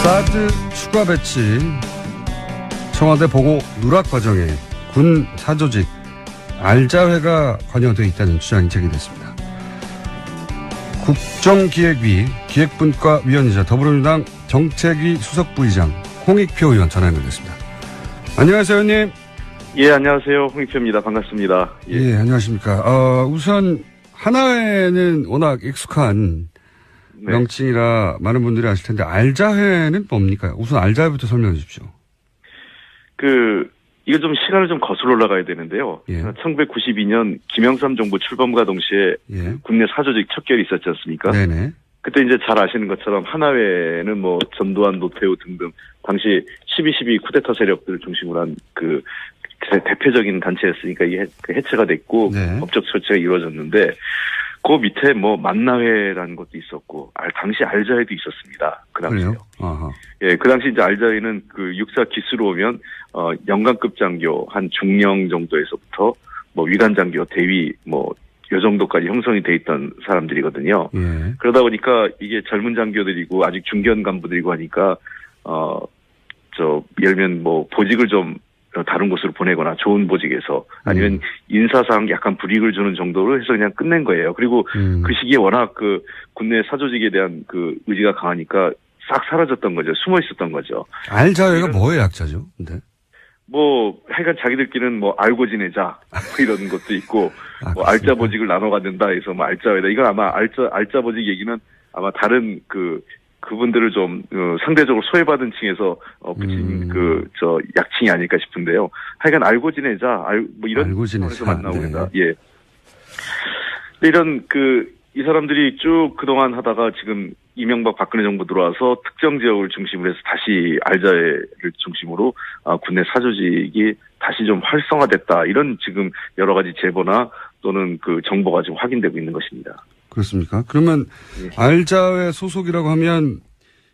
사드 추가 배치, 청와대 보고 누락 과정에 군 사조직 알자회가 관여되어 있다는 주장이 제기됐습니다. 국정기획위 기획분과위원이자 더불어민주당 정책위 수석부의장 홍익표 의원 전화 연결됐습니다. 안녕하세요, 의원님. 예, 안녕하세요. 홍익표입니다. 반갑습니다. 예, 안녕하십니까. 우선 하나회는 워낙 익숙한 네. 명칭이라 많은 분들이 아실 텐데 알자회는 뭡니까? 우선 알자회부터 설명해 주십시오. 이거 좀 시간을 좀 거슬러 올라가야 되는데요. 예. 1992년 김영삼 정부 출범과 동시에 예. 국내 사조직 척결이 있었지 않습니까? 네네. 그때 이제 잘 아시는 것처럼 하나회는 뭐 전두환, 노태우 등등 당시 12.12 쿠데타 세력들을 중심으로 한 대표적인 단체였으니까 이게 해체가 됐고 네. 법적 조치가 이루어졌는데 그 밑에 뭐 만나회라는 것도 있었고 당시 알자회도 있었습니다. 그 당시요. 아하. 예, 그 당시 이제 알자회는 육사 기수로 오면 연관급 장교 한 중령 정도에서부터 뭐 위관 장교, 대위 뭐 요 정도까지 형성이 돼 있던 사람들이거든요. 예. 그러다 보니까 이게 젊은 장교들이고 아직 중견 간부들이고 하니까 예를 들면 뭐 보직을 좀 다른 곳으로 보내거나 좋은 보직에서 아니면 인사상 약간 불이익을 주는 정도로 해서 그냥 끝낸 거예요. 그리고 그 시기에 워낙 국내 사조직에 대한 의지가 강하니까 싹 사라졌던 거죠. 숨어 있었던 거죠. 알자회가 뭐의 약자죠? 근데 뭐 하여간 자기들끼리는 뭐 알고 지내자 뭐 이런 것도 있고 뭐 알자 보직을 나눠 갖는다 해서 뭐 알자회다. 이건 아마 알자 보직 얘기는 아마 다른 그분들을 좀 상대적으로 소외받은 층에서 붙인 약칭이 아닐까 싶은데요. 하여간 알고 지내자, 뭐 이런 상황에서 만나고 그런다. 네. 예. 이런 이 사람들이 쭉 그동안 하다가 지금 이명박 박근혜 정부 들어와서 특정 지역을 중심으로 해서 다시 알자회를 중심으로 국내 사조직이 다시 좀 활성화됐다. 이런 지금 여러 가지 제보나 또는 정보가 지금 확인되고 있는 것입니다. 그렇습니까? 그러면 예. 알자회 소속이라고 하면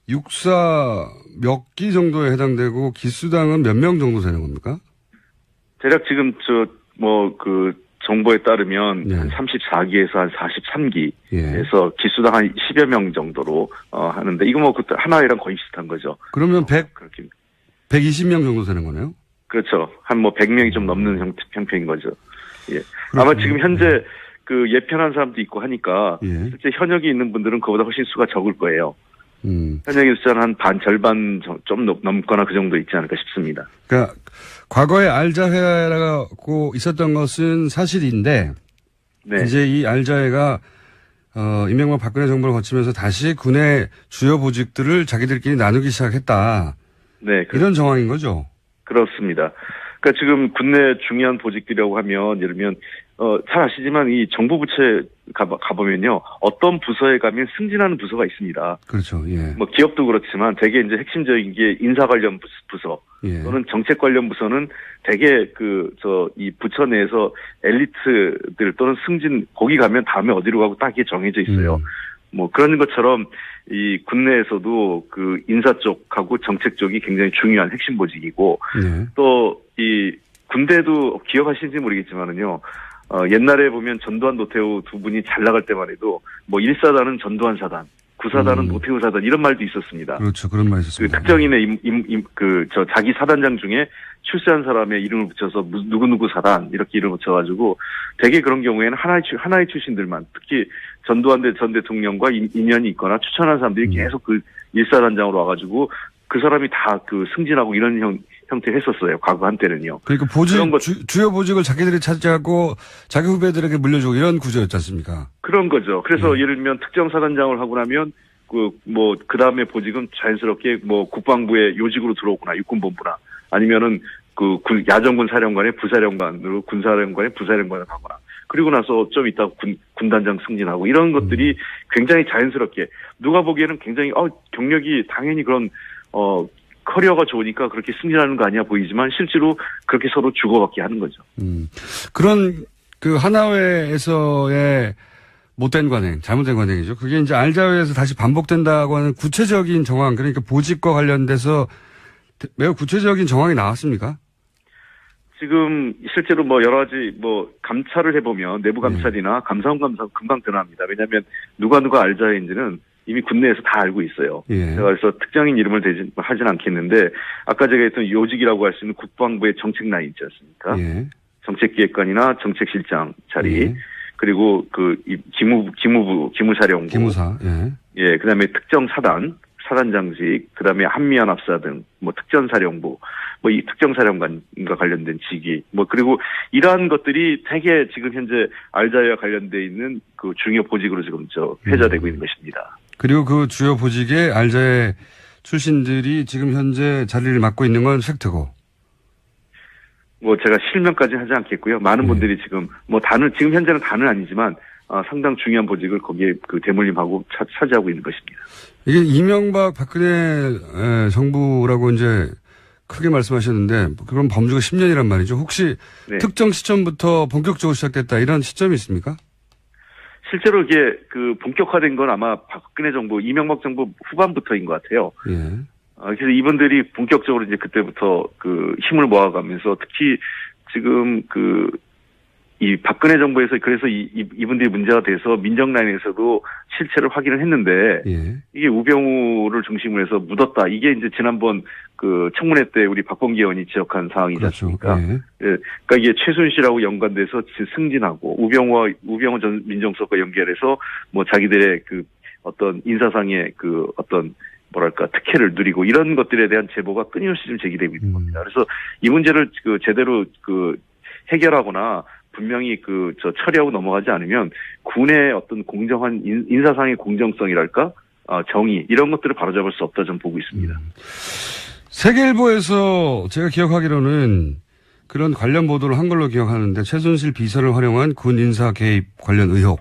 육사 몇 기 정도에 해당되고 기수당은 몇 명 정도 되는 겁니까? 대략 지금 정보에 따르면 예. 한 34기에서 한 43기에서 예. 기수당 한 10여 명 정도로 하는데 이거 뭐 그때 하나회랑 거의 비슷한 거죠. 그러면 그렇게 120명 정도 되는 거네요? 그렇죠. 한 100명이 좀 넘는 형편인 거죠. 예. 그렇군요. 아마 지금 현재 예편한 사람도 있고 하니까 예. 실제 현역이 있는 분들은 그보다 훨씬 수가 적을 거예요. 현역의 숫자는 한 절반 좀 넘거나 그 정도 있지 않을까 싶습니다. 그러니까 과거에 알자회라고 있었던 것은 사실인데 네. 이제 이 알자회가 이명박 박근혜 정부를 거치면서 다시 군의 주요 보직들을 자기들끼리 나누기 시작했다. 네. 이런 정황인 거죠? 그렇습니다. 그러니까 지금 국내 중요한 보직들이라고 하면 예를 들면 잘 아시지만 이 정부 부처에 가보면요 어떤 부서에 가면 승진하는 부서가 있습니다. 그렇죠. 예. 뭐 기업도 그렇지만 대개 이제 핵심적인 게 인사 관련 부서 예. 또는 정책 관련 부서는 대개 이 부처 내에서 엘리트들 또는 승진 거기 가면 다음에 어디로 가고 딱 이게 정해져 있어요. 뭐 그런 것처럼 이 국내에서도 인사 쪽하고 정책 쪽이 굉장히 중요한 핵심 보직이고 예. 또 이 군대도 기억하시는지 모르겠지만은요. 옛날에 보면 전두환 노태우 두 분이 잘 나갈 때만 해도 뭐 1사단은 전두환 사단, 9사단은 노태우 사단 이런 말도 있었습니다. 그렇죠. 그런 말 있었습니다. 특정인의 자기 사단장 중에 출세한 사람의 이름을 붙여서 누구누구 사단 이렇게 이름을 붙여가지고 되게 그런 경우에는 하나의 출신들만 특히 전두환 전 대통령과 인연이 있거나 추천한 사람들이 계속 1사단장으로 와가지고 그 사람이 다 승진하고 이런 형태를 했었어요. 과거 한때는요. 그러니까 주요 보직을 자기들이 차지하고 자기 후배들에게 물려주고 이런 구조였지 않습니까? 그런 거죠. 그래서 예를 들면 특정 사단장을 하고 나면 그 다음에 보직은 자연스럽게 국방부의 요직으로 들어오거나 육군본부나 아니면은 야전군 사령관의 부사령관으로 군사령관의 부사령관을 가거나 그리고 나서 좀 이따 군단장 승진하고 이런 것들이 굉장히 자연스럽게 누가 보기에는 굉장히 경력이 당연히 그런 커리어가 좋으니까 그렇게 승진하는 거 아니야 보이지만 실제로 그렇게 서로 주고받게 하는 거죠. 그런 하나회에서의 못된 관행, 잘못된 관행이죠. 그게 이제 알자회에서 다시 반복된다고 하는 구체적인 정황, 그러니까 보직과 관련돼서 매우 구체적인 정황이 나왔습니까? 지금 실제로 여러 가지 감찰을 해보면 내부 감찰이나 감사원 감사 금방 드러납니다. 왜냐하면 누가 알자회인지는 이미 군내에서 다 알고 있어요. 예. 제가 그래서 특정인 이름을 하진 않겠는데 아까 제가 했던 요직이라고 할 수 있는 국방부의 정책 라인 있지 않습니까? 예. 정책기획관이나 정책실장 자리 예. 그리고 기무부 기무사령부 기무사. 예. 예, 그다음에 특정 사단장직, 그다음에 한미연합사 등, 특전사령부, 이 특정사령관과 관련된 직위, 그리고 이러한 것들이 되게 지금 현재 알자이와 관련돼 있는 그 중요 보직으로 지금 회자되고 있는 것입니다. 그리고 그 주요 보직에 알자이 출신들이 지금 현재 자리를 맡고 있는 건 팩트고. 제가 실명까지 하지 않겠고요. 많은 분들이 지금, 지금 현재는 다는 아니지만, 상당 중요한 보직을 거기에 대물림하고 차지하고 있는 것입니다. 이게 이명박 박근혜 정부라고 이제 크게 말씀하셨는데 그럼 범주가 10년이란 말이죠. 혹시 네. 특정 특정 시점부터 본격적으로 시작됐다 이런 시점이 있습니까? 실제로 이게 본격화된 건 아마 박근혜 정부, 이명박 정부 후반부터인 것 같아요. 예. 그래서 이분들이 본격적으로 이제 그때부터 힘을 모아가면서 특히 지금 이 박근혜 정부에서 그래서 이분들이 문제가 돼서 민정 라인에서도 실체를 확인을 했는데 예. 이게 우병우를 중심으로 해서 묻었다. 이게 이제 지난번 청문회 때 우리 박범계 의원이 지적한 사항이지 그렇죠. 않습니까? 예. 예. 그러니까 이게 최순실하고 연관돼서 승진하고 우병우 전 민정수석과 연결해서 자기들의 어떤 인사상의 어떤 특혜를 누리고 이런 것들에 대한 제보가 끊임없이 좀 제기되고 있는 겁니다. 그래서 이 문제를 제대로 해결하거나 분명히 처리하고 넘어가지 않으면 군의 어떤 공정한 인사상의 공정성이랄까 정의 이런 것들을 바로잡을 수 없다 좀 보고 있습니다. 세계일보에서 제가 기억하기로는 그런 관련 보도를 한 걸로 기억하는데 최순실 비서를 활용한 군 인사 개입 관련 의혹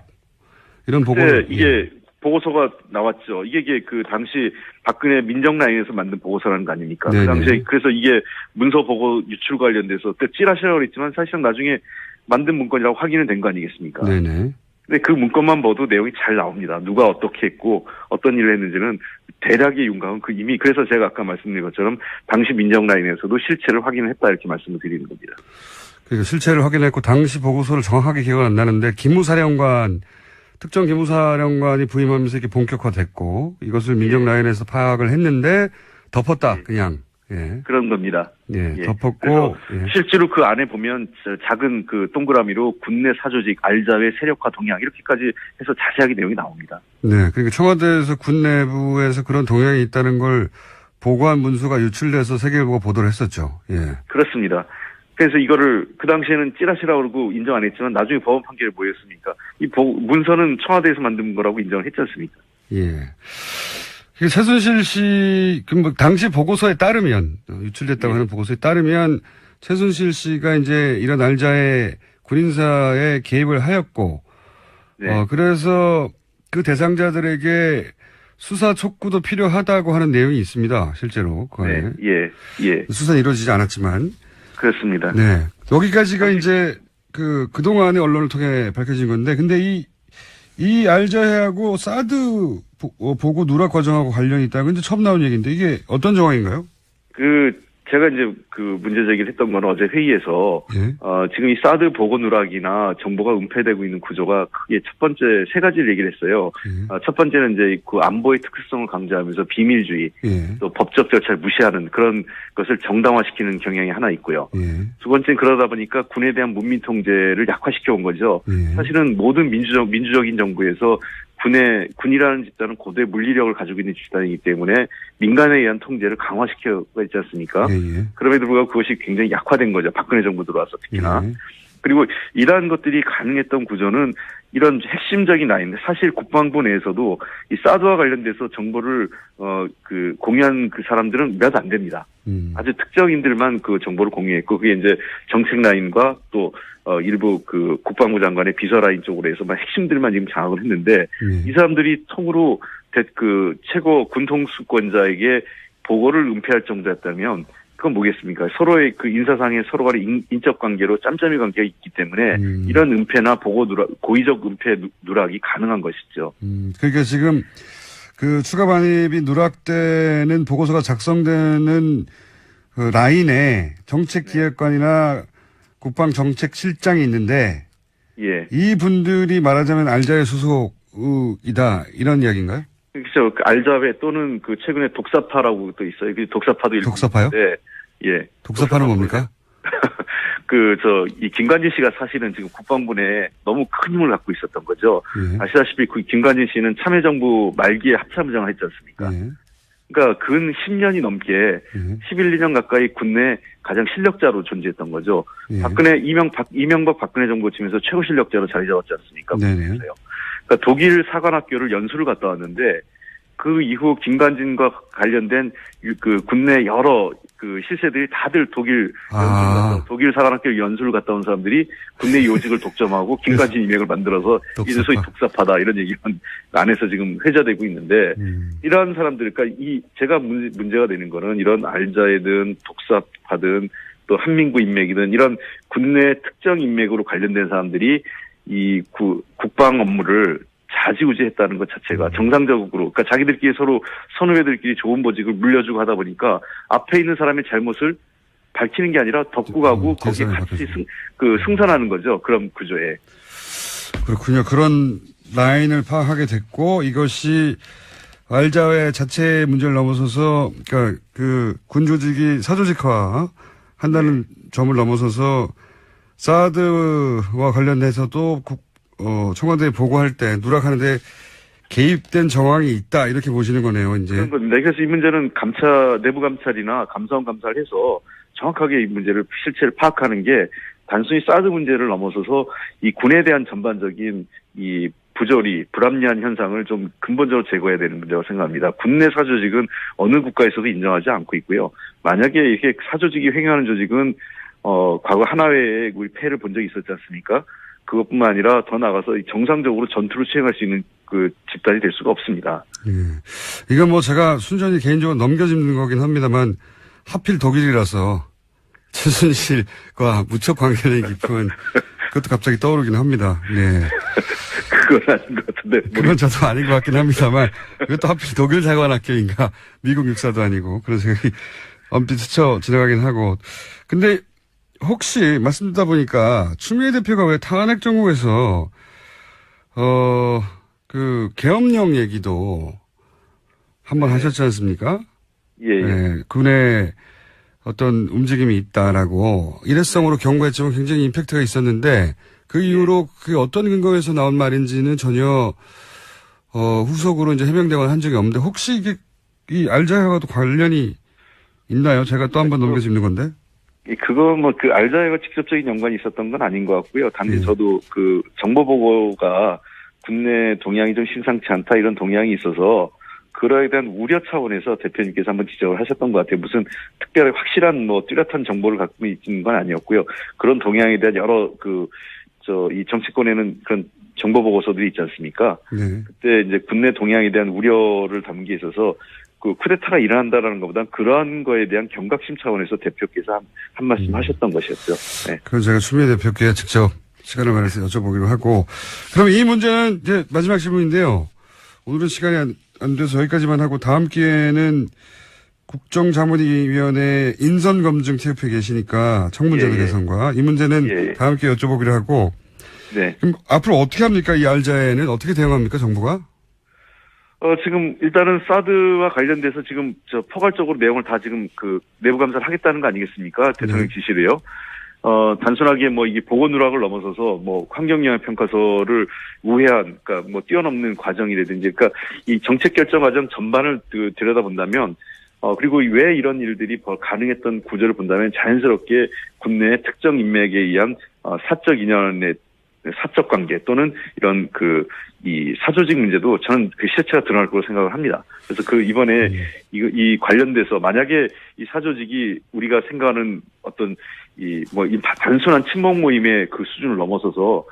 이런 보고를 이게 보고서가 나왔죠. 이게 당시 박근혜 민정 라인에서 만든 보고서라는 거 아닙니까? 네네. 그 당시에 그래서 이게 문서 보고 유출 관련돼서 또 찌라시라고 그랬지만 사실은 나중에 만든 문건이라고 확인은 된 거 아니겠습니까? 네네. 근데 그 문건만 봐도 내용이 잘 나옵니다. 누가 어떻게 했고 어떤 일을 했는지는 대략의 윤곽은 이미 그래서 제가 아까 말씀드린 것처럼 당시 민정 라인에서도 실체를 확인을 했다 이렇게 말씀을 드리는 겁니다. 그러니까 실체를 확인했고 당시 보고서를 정확하게 기억은 안 나는데 특정 기무사령관이 부임하면서 이렇게 본격화됐고 이것을 민정 라인에서 파악을 했는데 덮었다 그냥. 예. 그런 겁니다. 예. 덮었고 실제로 그 안에 보면 작은 동그라미로 군내 사조직 알자회 세력화 동향 이렇게까지 해서 자세하게 내용이 나옵니다. 네. 그러니까 청와대에서 군 내부에서 그런 동향이 있다는 걸 보고한 문서가 유출돼서 세계일보가 보도를 했었죠. 예. 그렇습니다. 그래서 이거를 그 당시에는 찌라시라고 그러고 인정 안 했지만 나중에 법원 판결이 뭐였습니까? 이 문서는 청와대에서 만든 거라고 인정을 했지 않습니까? 예. 최순실 씨, 당시 보고서에 따르면, 유출됐다고 하는 보고서에 따르면, 최순실 씨가 이제 이런 알자의 군인사에 개입을 하였고, 네. 그래서 그 대상자들에게 수사 촉구도 필요하다고 하는 내용이 있습니다. 실제로. 그 안에. 네. 예. 수사는 이루어지지 않았지만. 그렇습니다. 네. 여기까지가 이제 그동안의 언론을 통해 밝혀진 건데, 근데 이 알자회하고 사드 보고 누락 과정하고 관련이 있다고 이제 처음 나온 얘기인데 이게 어떤 정황인가요? 제가 이제 문제 제기를 했던 건 어제 회의에서, 예. 지금 이 사드 보고 누락이나 정보가 은폐되고 있는 구조가 크게 첫 번째 세 가지를 얘기를 했어요. 예. 첫 번째는 이제 안보의 특수성을 강조하면서 비밀주의, 예. 또 법적 절차를 무시하는 그런 것을 정당화시키는 경향이 하나 있고요. 예. 두 번째는 그러다 보니까 군에 대한 문민 통제를 약화시켜 온 거죠. 예. 사실은 모든 민주적인 정부에서 군이라는 집단은 고도의 물리력을 가지고 있는 집단이기 때문에 민간에 의한 통제를 강화시켜가 있지 않습니까? 예. 그럼에도 불구하고 그것이 굉장히 약화된 거죠. 박근혜 정부 들어와서 특히나. 예. 그리고 이러한 것들이 가능했던 구조는 이런 핵심적인 라인, 사실 국방부 내에서도 이 사드와 관련돼서 정보를 공유한 사람들은 몇 안 됩니다. 아주 특정인들만 그 정보를 공유했고 그게 이제 정책 라인과 또 일부 국방부 장관의 비서 라인 쪽으로 해서만 핵심들만 지금 장악을 했는데 이 사람들이 통으로 최고 군통수권자에게 보고를 은폐할 정도였다면 그건 뭐겠습니까? 서로의 인사상의 서로 간의 인적 관계로 짬짬이 관계가 있기 때문에 이런 은폐나 보고 고의적 은폐 누락이 가능한 것이죠. 그러니까 지금 추가 반입이 누락되는 보고서가 작성되는 라인에 정책기획관이나 국방정책실장이 있는데 예. 이 분들이 말하자면 알자의 소속이다 이런 이야기인가요? 그렇죠. 그 알자회 또는 그 최근에 독사파라고 또 있어요. 그 독사파도 독사파요? 네. 예. 독사파는 뭡니까? 이 김관진 씨가 사실은 지금 국방부 내에 너무 큰 힘을 갖고 있었던 거죠. 예. 아시다시피 그 김관진 씨는 참여정부 말기에 합참의장을 했지 않습니까? 예. 그러니까 근 10년이 넘게 예. 11, 2년 가까이 국내 가장 실력자로 존재했던 거죠. 예. 이명박 박근혜 정부 치면서 최고 실력자로 자리 잡았지 않습니까? 네네. 그러니까 독일 사관학교를 연수를 갔다 왔는데 그 이후 김관진과 관련된 그 국내 여러 그 실세들이 다들 독일 사관학교 연수를 갔다 온 사람들이 국내 요직을 독점하고 김관진 이맥을 만들어서 이제 소위 독사파다 이런 얘기가 안에서 지금 회자되고 있는데 이러한 사람들, 그러니까 제가 문제가 되는 거는 이런 알자이든 독사파든 또 한민구 인맥이든 이런 국내 특정 인맥으로 관련된 사람들이 이 국방 업무를 좌지우지했다는 것 자체가 정상적으로, 그러니까 자기들끼리 서로 선후배들끼리 좋은 보직을 물려주고 하다 보니까 앞에 있는 사람의 잘못을 밝히는 게 아니라 덮고 가고 거기에 같이 승선하는 거죠. 그런 구조에. 그렇군요. 그런 라인을 파악하게 됐고 이것이 알자회 자체의 문제를 넘어서서 그러니까 그 군조직이 사조직화 한다는 점을 넘어서서 사드와 관련해서도 청와대에 보고할 때 누락하는데 개입된 정황이 있다 이렇게 보시는 거네요, 이제. 그런 겁니다. 그래서 이 문제는 내부 감찰이나 감사원 감사를 해서 정확하게 이 문제를 실체를 파악하는 게 단순히 사드 문제를 넘어서서 이 군에 대한 전반적인 이 부조리, 불합리한 현상을 좀 근본적으로 제거해야 되는 문제라고 생각합니다. 국내 사조직은 어느 국가에서도 인정하지 않고 있고요. 만약에 이렇게 사조직이 횡행하는 조직은 과거 하나회에 우리 폐해를 본 적이 있었지 않습니까? 그것뿐만 아니라 더 나아가서 정상적으로 전투를 수행할 수 있는 그 집단이 될 수가 없습니다. 예. 이건 뭐 제가 순전히 개인적으로 넘겨짚는 거긴 합니다만 하필 독일이라서 최순실과 무척 관계가 깊은 그것도 갑자기 떠오르긴 합니다. 네. 그건 아닌 것 같은데. 그건 저도 아닌 것 같긴 합니다만 그것도 하필 독일 사관학교인가 미국 육사도 아니고 그런 생각이 엄청 스쳐 지나가긴 하고. 근데 혹시 말씀 듣다 보니까 추미애 대표가 왜 탄핵 정국에서 그 계엄령 얘기도 한번 하셨지 않습니까? 예. 네, 군의 어떤 움직임이 있다라고 일회성으로 경고했지만 굉장히 임팩트가 있었는데 그 이후로 그게 어떤 근거에서 나온 말인지는 전혀 후속으로 이제 해명되거나 한 적이 없는데 혹시 이게 이 알자회와도 관련이 있나요? 제가 또 한 번 넘겨짚는 건데. 그거 그 알자회가 직접적인 연관이 있었던 건 아닌 것 같고요. 단지 저도 그 정보 보고가 국내 동향이 좀 심상치 않다 이런 동향이 있어서 그거에 대한 우려 차원에서 대표님께서 한번 지적을 하셨던 것 같아요. 무슨 특별히 확실한 뚜렷한 정보를 갖고 있는 건 아니었고요. 그런 동향에 대한 여러 이 정치권에는 그런 정보 보고서들이 있지 않습니까? 네. 그때 이제 국내 동향에 대한 우려를 담기에 있어서 그 쿠데타가 일어난다라는 것보다는 그러한 거에 대한 경각심 차원에서 대표께서 한 말씀 하셨던 것이었죠. 네. 그건 제가 추미애 대표께 직접 시간을 마련해서 여쭤보기로 하고. 그럼 이 문제는 이제 마지막 질문인데요. 오늘은 시간이 안 돼서 여기까지만 하고 다음 기회에는 국정자문위원회 인선검증 TF에 계시니까 청문제도 개선과 이 문제는 다음 기회에 여쭤보기로 하고. 네. 그럼 앞으로 어떻게 합니까? 이 알자회는 어떻게 대응합니까? 정부가? 지금 일단은 사드와 관련돼서 지금 포괄적으로 내용을 다 지금 내부 감사를 하겠다는 거 아니겠습니까? 대통령 지시로요. 단순하게 이게 보고 누락을 넘어서서 환경영향 평가서를 우회한, 그러니까 뛰어넘는 과정이라든지, 그러니까 이 정책 결정 과정 전반을 들여다본다면, 그리고 왜 이런 일들이 가능했던 구조를 본다면 자연스럽게 국내 특정 인맥에 의한 사적 인연의 사적 관계 또는 이런 이 사조직 문제도 저는 그 실체가 드러날 거라고 생각을 합니다. 그래서 이번에 이 관련돼서 만약에 이 사조직이 우리가 생각하는 어떤 이 단순한 친목 모임의 그 수준을 넘어서서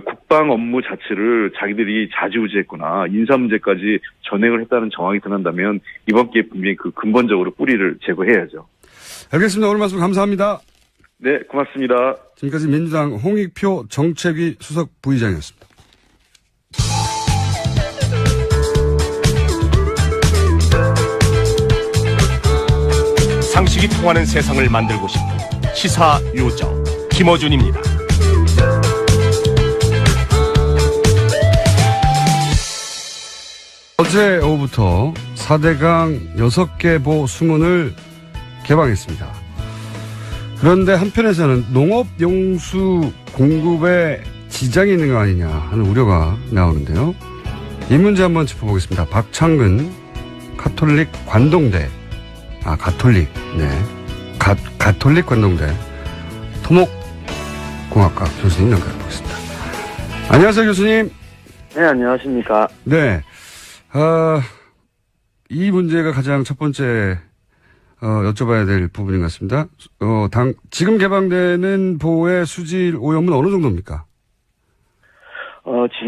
국방 업무 자체를 자기들이 좌지우지했거나 인사 문제까지 전횡을 했다는 정황이 드러난다면 이번 기회에 분명히 근본적으로 뿌리를 제거해야죠. 알겠습니다. 오늘 말씀 감사합니다. 네, 고맙습니다. 지금까지 민주당 홍익표 정책위 수석 부의장이었습니다. 상식이 통하는 세상을 만들고 싶은 시사 요정 김어준입니다. 어제 오후부터 4대강 6개 보 수문을 개방했습니다. 그런데 한편에서는 농업용수 공급에 지장이 있는 거 아니냐 하는 우려가 나오는데요. 이 문제 한번 짚어보겠습니다. 박창근 가톨릭 관동대, 가톨릭, 네. 가톨릭 관동대 토목공학과 교수님 연결해보겠습니다. 안녕하세요, 교수님. 네, 안녕하십니까. 네. 이 문제가 가장 첫 번째, 여쭤봐야 될 부분인 것 같습니다. 지금 개방되는 보호의 수질 오염은 어느 정도입니까? 어제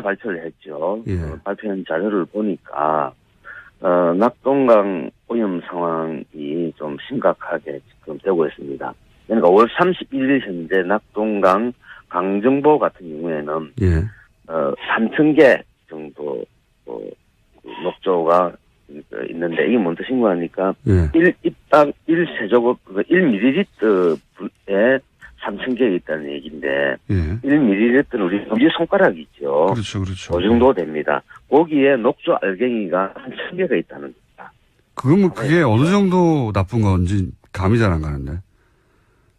발표를 했죠. 예. 발표한 자료를 보니까, 낙동강 오염 상황이 좀 심각하게 지금 되고 있습니다. 그러니까 5월 31일 현재 낙동강 강정보 같은 경우에는, 예. 3,000개 정도, 녹조가 있는데, 이게 뭔 뜻인가 하니까, 예. 1세조급, 1ml에 3,000개 있다는 얘기인데, 예. 1ml는 우리 엄지 손가락 있죠. 그렇죠, 그렇죠. 그 정도 됩니다. 거기에 녹조 알갱이가 한 1,000개가 있다는 겁니다. 그게 어느 정도 나쁜 건지 감이 잘 안 가는데.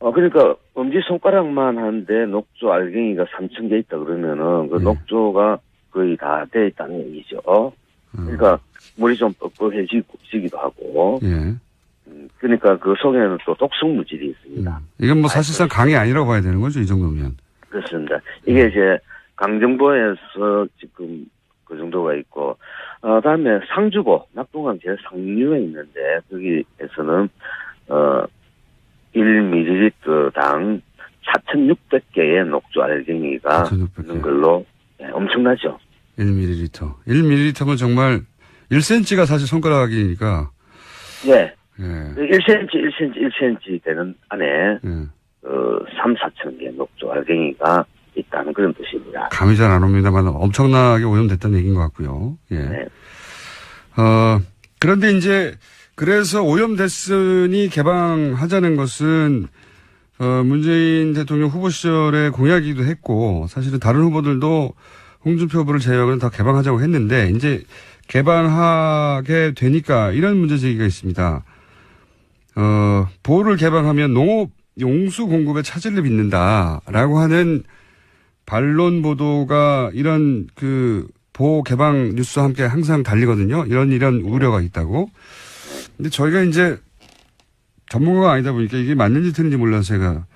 그러니까 엄지 손가락만 한데 녹조 알갱이가 3,000개 있다 그러면은 그 예. 녹조가 거의 다 돼 있다는 얘기죠. 그러니까 물이 좀 뻑뻑해지기도 하고. 예. 그러니까 그 속에는 또 독성 물질이 있습니다. 이건 뭐 사실상 강이 아니라고 봐야 되는 거죠, 이 정도면. 그렇습니다. 이게 이제 강정보에서 지금 그 정도가 있고, 다음에 상주보, 낙동강 제일 상류에 있는데, 거기에서는, 1ml당 4,600개의 녹조 알갱이가 4,600 개. 있는 걸로, 엄청나죠. 1ml. 1ml면 정말 1cm가 사실 손가락이니까. 예. 예. 1cm 되는 안에, 예. 4천 개의 녹조 알갱이가 있다는 그런 뜻입니다. 감이 잘 안 옵니다만 엄청나게 오염됐다는 얘기인 것 같고요. 예. 네. 그런데 이제 그래서 오염됐으니 개방하자는 것은 문재인 대통령 후보 시절에 공약이기도 했고 사실은 다른 후보들도 홍준표 후보를 제외하고는 다 개방하자고 했는데 이제 개방하게 되니까 이런 문제 제기가 있습니다. 보호를 개방하면 농업 용수 공급에 차질을 빚는다라고 하는 반론 보도가 이런 보호 개방 뉴스와 함께 항상 달리거든요. 이런 우려가 있다고. 근데 저희가 이제 전문가가 아니다 보니까 이게 맞는지 틀린지 몰라서 제가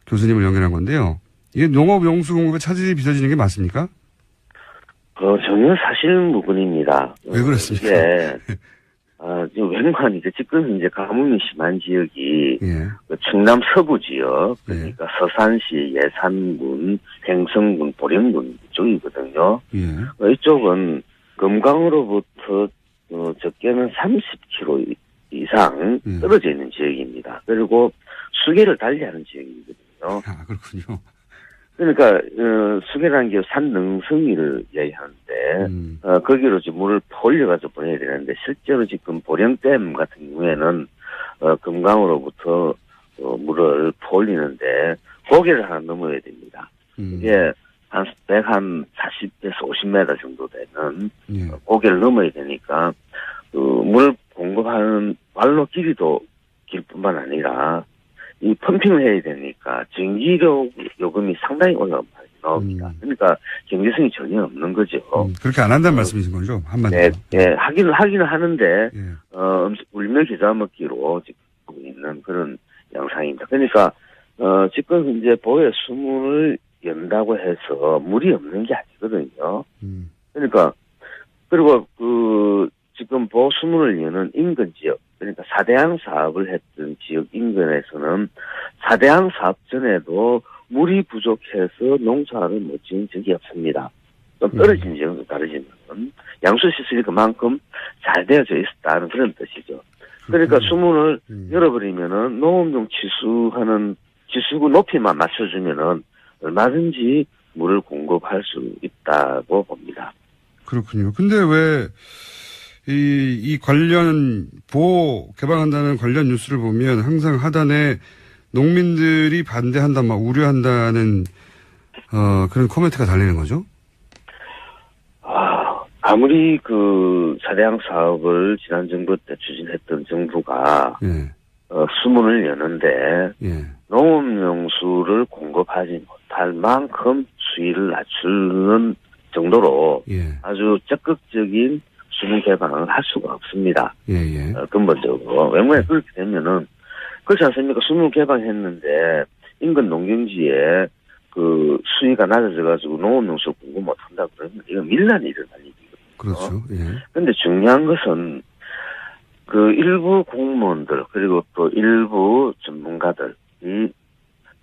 교수님을 연결한 건데요. 이게 농업 용수 공급에 차질이 빚어지는 게 맞습니까? 전혀 사실무근입니다. 왜 그렇습니까? 이게, 지금 웬만하니까 지금 이제 가뭄이 심한 지역이 예. 충남 서부 지역, 그러니까 서산시, 예산군, 횡성군, 보령군 이쪽이거든요. 예. 이쪽은 금강으로부터 적게는 30km 이상 떨어져 있는 지역입니다. 그리고 수계를 달리하는 지역이거든요. 그렇군요. 그러니까 수계라는 게 산능성이를 이야기하는데 거기로 지금 물을 퍼올려가지고 보내야 되는데 실제로 지금 보령댐 같은 경우에는 금강으로부터 물을 퍼올리는데 고개를 하나 넘어야 됩니다. 이게 한 140에서 50m 정도 되는 고개를 넘어야 되니까 물 공급하는 완로 길이도 길 뿐만 아니라 이 펌핑을 해야 되니까 전기료 요금이 상당히 올라옵니다. 그러니까 경제성이 전혀 없는 거죠. 그렇게 안 한다는 말씀이신 거죠? 한마디로. 네, 네, 하기는 하는데, 예. 울며 겨자 먹기로 지금 있는 그런 양상입니다. 그러니까, 지금 이제 보호의 수문을 연다고 해서 물이 없는 게 아니거든요. 그러니까, 그리고 지금 보호 수문을 여는 인근 지역, 그러니까 4대양 사업을 했던 지역 인근에서는 4대양 사업 전에도 물이 부족해서 농사를 못 지은 적이 없습니다. 좀 떨어진 지역도 다르지만 양수시설이 그만큼 잘 되어져 있었다는 그런 뜻이죠. 그러니까 수문을 열어버리면은 농업용 지수구 높이만 맞춰주면은 얼마든지 물을 공급할 수 있다고 봅니다. 그렇군요. 근데 왜 이 관련 보호 개방한다는 관련 뉴스를 보면 항상 하단에 농민들이 반대한다, 막 우려한다는 그런 코멘트가 달리는 거죠? 아무리 그 사대양 사업을 지난 정부 때 추진했던 정부가 예. 수문을 여는데 예. 농업용수를 공급하지 못할 만큼 수위를 낮추는 정도로 예. 아주 적극적인 수문 개방을 할 수가 없습니다. 예. 예. 근본적으로. 왜냐면 그렇게 되면은 그렇지 않습니까? 수문 개방했는데 인근 농경지에 그 수위가 낮아져가지고 농업용수 공급 못한다 그러면 이거 밀란이 일어날 일이거든요. 그렇죠. 예. 근데 중요한 것은 그 일부 공무원들 그리고 또 일부 전문가들이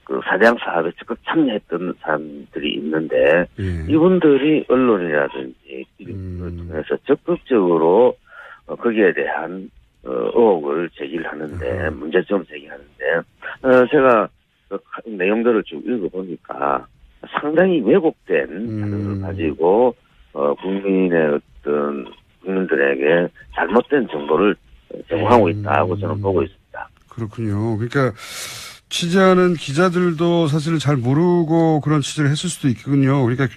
그 사대양 사업에 적극 참여했던 사람들이 있는데 예. 이분들이 언론이라든지 이를 통해서 적극적으로 거기에 대한 의혹을 제기를 하는데 문제점을 제기하는데 제가 그 내용들을 쭉 읽어보니까 상당히 왜곡된 자료를 가지고 국민의 어떤 국민들에게 잘못된 정보를 제공하고 있다고 저는 보고 있습니다. 그렇군요. 그러니까 취재하는 기자들도 사실 잘 모르고 그런 취재를 했을 수도 있군요. 그러니까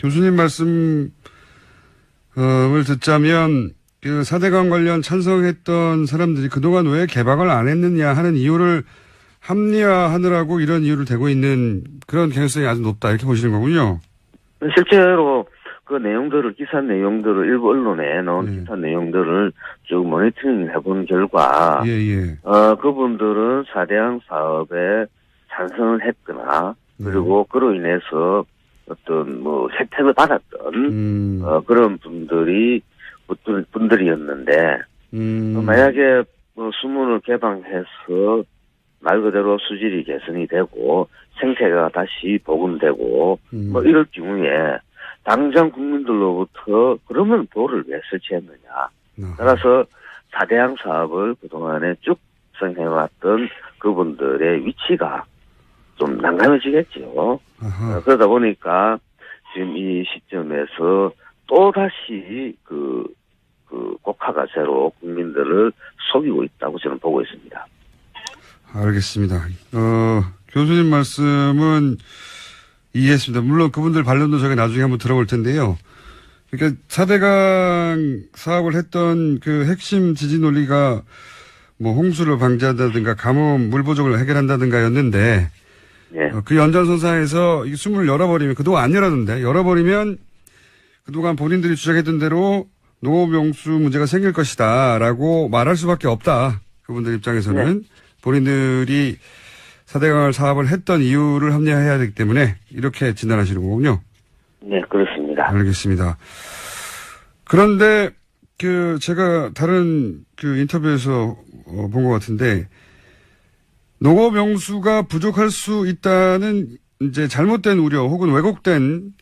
교수님 말씀을 듣자면 그 4대강 관련 찬성했던 사람들이 그동안 왜 개방을 안 했느냐 하는 이유를 합리화하느라고 이런 이유를 대고 있는 그런 개연성이 아주 높다 이렇게 보시는 거군요. 실제로 그 내용들을 기사 내용들을 일부 언론에 넣은 기사 내용들을 쭉 모니터링 해본 결과 그분들은 4대양 사업에 찬성을 했거나 그리고 그로 인해서 어떤 뭐 혜택을 받았던 그런 분들이었는데 만약에 뭐 수문을 개방해서 말 그대로 수질이 개선이 되고 생태가 다시 복원되고 뭐 이럴 경우에 당장 국민들로부터 그러면 도를 왜 설치했느냐. 따라서 4대양 사업을 그동안에 쭉 수행해왔던 그분들의 위치가 좀 난감해지겠죠. 그러다 보니까 지금 이 시점에서 또다시 그 곡하가세로 국민들을 속이고 있다고 저는 보고 있습니다. 알겠습니다. 교수님 말씀은 이해했습니다. 물론 그분들 반론도 저희가 나중에 한번 들어볼 텐데요. 그러니까 4대강 사업을 했던 그 핵심 지지 논리가 뭐 홍수를 방지한다든가 가뭄 물 부족을 해결한다든가 였는데 그 연장선상에서 이 수문을 열어버리면 그동안 안 열었는데 열어버리면 그동안 본인들이 주장했던 대로 농업용수 문제가 생길 것이다 라고 말할 수밖에 없다. 그분들 입장에서는 본인들이 4대강 사업을 했던 이유를 합리화해야 되기 때문에 이렇게 진단하시는 거군요. 네, 그렇습니다. 알겠습니다. 그런데 제가 다른 인터뷰에서 본 것 같은데 농업용수가 부족할 수 있다는 이제 잘못된 우려 혹은 왜곡된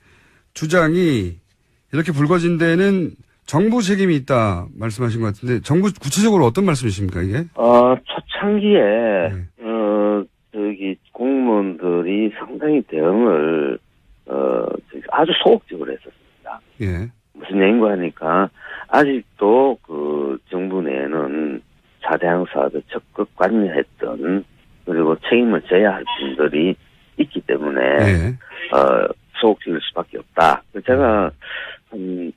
주장이 이렇게 불거진 데는 정부 책임이 있다 말씀하신 것 같은데 정부 구체적으로 어떤 말씀이십니까 이게? 초창기에 공무원들이 상당히 대응을 아주 소극적으로 했었습니다. 예. 무슨 얘기인가 하니까 아직도 그 정부 내에는 4대양 사업에 적극 관여했던 그리고 책임을 져야 할 분들이 있기 때문에 소극적일 수밖에 없다. 제가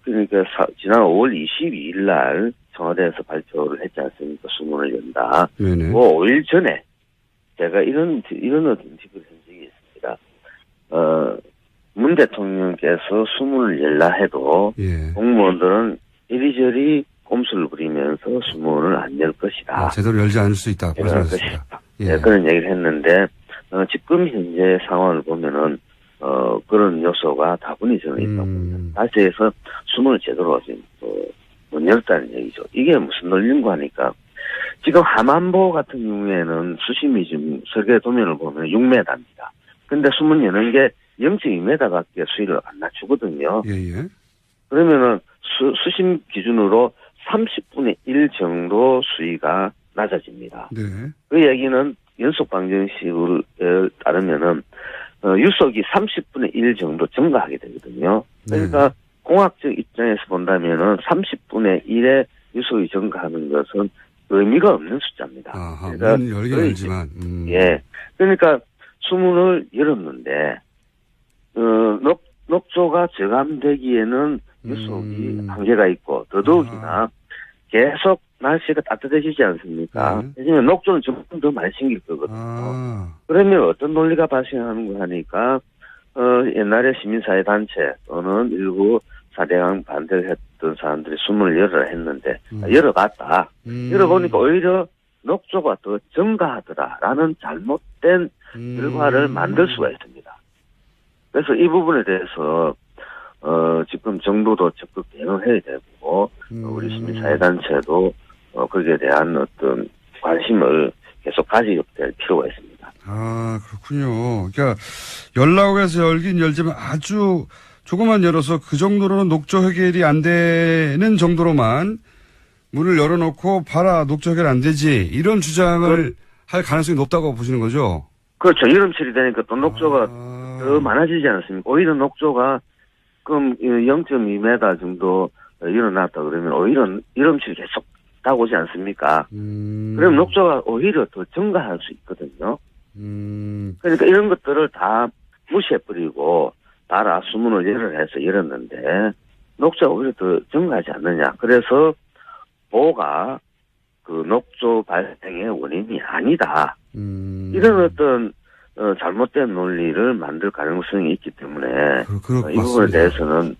그러니까 지난 5월 22일 날 청와대에서 발표를 했지 않습니까? 수문을 연다. 네네. 5일 전에 제가 이런 어떤 팁을 한 적이 있습니다. 문 대통령께서 수문을 열라 해도 공무원들은 이리저리 꼼수를 부리면서 수문을 안 열 것이다. 제대로 열지 않을 수 있다. 그런 얘기를 했는데 지금 현재 상황을 보면은 그런 요소가 다분히 저는 있다고 봅니다. 다시 해서 수문을 제대로 지금 못 열었다는 얘기죠. 이게 무슨 논리인가 하니까 지금 함안보 같은 경우에는 수심이 지금 설계 도면을 보면 6m입니다. 근데 수문 여는 게 0.2m밖에 수위를 안 낮추거든요. 그러면은 수심 기준으로 30분의 1 정도 수위가 낮아집니다. 그 얘기는 연속 방정식에 따르면은 유속이 30분의 1 정도 증가하게 되거든요. 그러니까 공학적 입장에서 본다면은 30분의 1의 유속이 증가하는 것은 의미가 없는 숫자입니다. 그러니까 열긴 열지만. 그러니까 수문을 열었는데 녹조가 저감되기에는 유속이 한계가 있고 더더욱이나 계속 날씨가 따뜻해지지 않습니까? 요즘에 녹조는 점점 더 많이 생길 거거든요. 그러면 어떤 논리가 발생하는가 하니까 옛날에 시민사회 단체 또는 일부 4대강 반대를 했던 사람들이 숨을 열어라 했는데 열어봤다. 열어보니까 오히려 녹조가 더 증가하더라라는 잘못된 결과를 만들 수가 있습니다. 그래서 이 부분에 대해서 지금 정부도 적극 대응해야 되고 우리 시민사회단체도 거기에 대한 어떤 관심을 계속 가질 필요가 있습니다. 아, 그렇군요. 그러니까 연락에서 열긴 열지만 아주 조금만 열어서 그 정도로는 녹조 해결이 안 되는 정도로만 문을 열어놓고 봐라 녹조 해결 안 되지 이런 주장을 할 가능성이 높다고 보시는 거죠? 그렇죠. 여름철이 되니까 또 녹조가 더 많아지지 않습니까? 오히려 녹조가 그럼 0.2m 정도 일어났다 그러면 오히려 여름철이 계속 다가오지 않습니까? 그럼 녹조가 오히려 더 증가할 수 있거든요. 그러니까 이런 것들을 다 무시해버리고 나라 수문을 열어라 해서 열었는데 녹조가 오히려 더 증가하지 않느냐. 그래서 보가 그 녹조 발생의 원인이 아니다. 이런 어떤 잘못된 논리를 만들 가능성이 있기 때문에 이 부분에 대해서는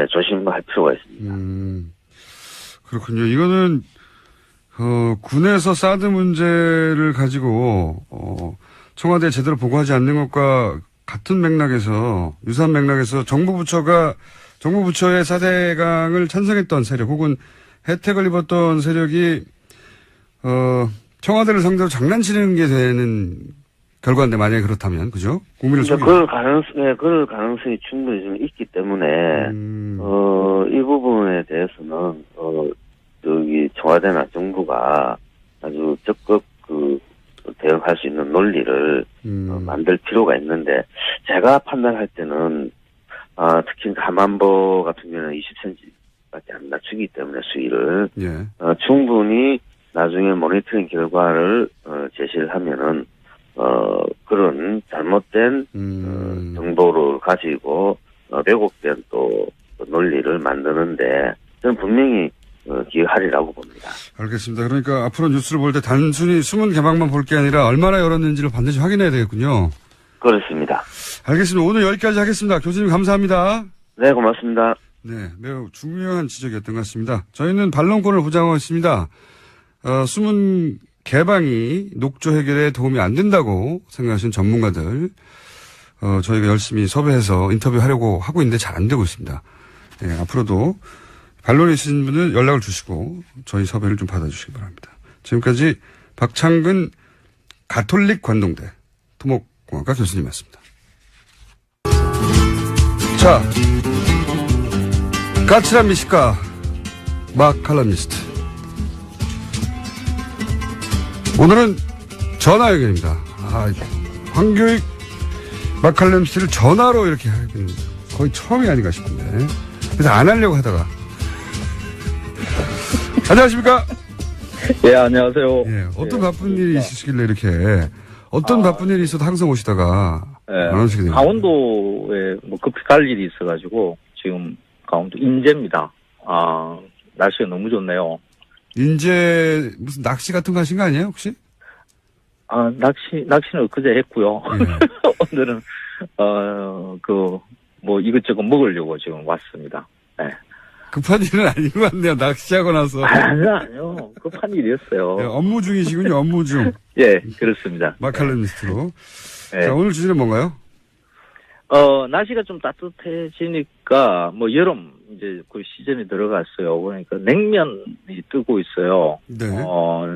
조심할 필요가 있습니다. 그렇군요. 이거는 군에서 사드 문제를 가지고 청와대에 제대로 보고하지 않는 것과 같은 맥락에서 유사한 맥락에서 정부 부처의 4대강을 찬성했던 세력 혹은 혜택을 입었던 세력이 청와대를 상대로 장난치는 게 되는 결과인데 만약에 그렇다면 그죠? 국민을 속이는 그럴 가능성이 충분히 좀 있기 때문에 이 부분에 대해서는 여기 청와대나 정부가 아주 적극 대응할 수 있는 논리를 만들 필요가 있는데 제가 판단할 때는 특히 함안보 같은 경우는 20cm밖에 안 낮추기 때문에 수위를 충분히 나중에 모니터링 결과를 제시를 하면은 그런 잘못된 정보를 가지고 왜곡된 또 논리를 만드는데 저는 분명히 기여하리라고 봅니다. 알겠습니다. 그러니까 앞으로 뉴스를 볼 때 단순히 수문 개방만 볼 게 아니라 얼마나 열었는지를 반드시 확인해야 되겠군요. 그렇습니다. 알겠습니다. 오늘 여기까지 하겠습니다. 교수님 감사합니다. 네, 고맙습니다. 네, 매우 중요한 지적이었던 것 같습니다. 저희는 반론권을 보장하고 있습니다. 수문 개방이 녹조 해결에 도움이 안 된다고 생각하시는 전문가들 저희가 열심히 섭외해서 인터뷰하려고 하고 있는데 잘 안 되고 있습니다. 네, 앞으로도 반론이 있으신 분은 연락을 주시고 저희 섭외를 좀 받아주시기 바랍니다. 지금까지 박창근 가톨릭 관동대 토목공학과 교수님이었습니다. 자, 까칠한 미식가 막 칼럼니스트. 오늘은 전화 연결입니다. 황교익 마칼럼니스트를 전화로 이렇게 하기는 거의 처음이 아닌가 싶은데. 그래서 안 하려고 하다가. 안녕하십니까? 예, 안녕하세요. 예, 어떤 바쁜 일이 있으시길래 이렇게. 어떤 바쁜 일이 있어도 항상 오시다가. 안 오시게 됩니다. 강원도에 뭐 급히 갈 일이 있어가지고 지금 강원도 인제입니다. 날씨가 너무 좋네요. 인제 무슨 낚시 같은 거 하신 거 아니에요, 혹시? 낚시는 엊그제 했고요. 예. 오늘은, 뭐 이것저것 먹으려고 지금 왔습니다. 네. 급한 일은 아닌 것 같네요. 낚시하고 나서. 아니요. 급한 일이었어요. 네, 업무 중이시군요. 업무 중. 예, 그렇습니다. 마칼럼니스트로. 네. 자, 오늘 주제는 뭔가요? 날씨가 좀 따뜻해지니까 뭐 여름 이제 그 시즌이 들어갔어요. 그러니까 냉면이 뜨고 있어요. 네.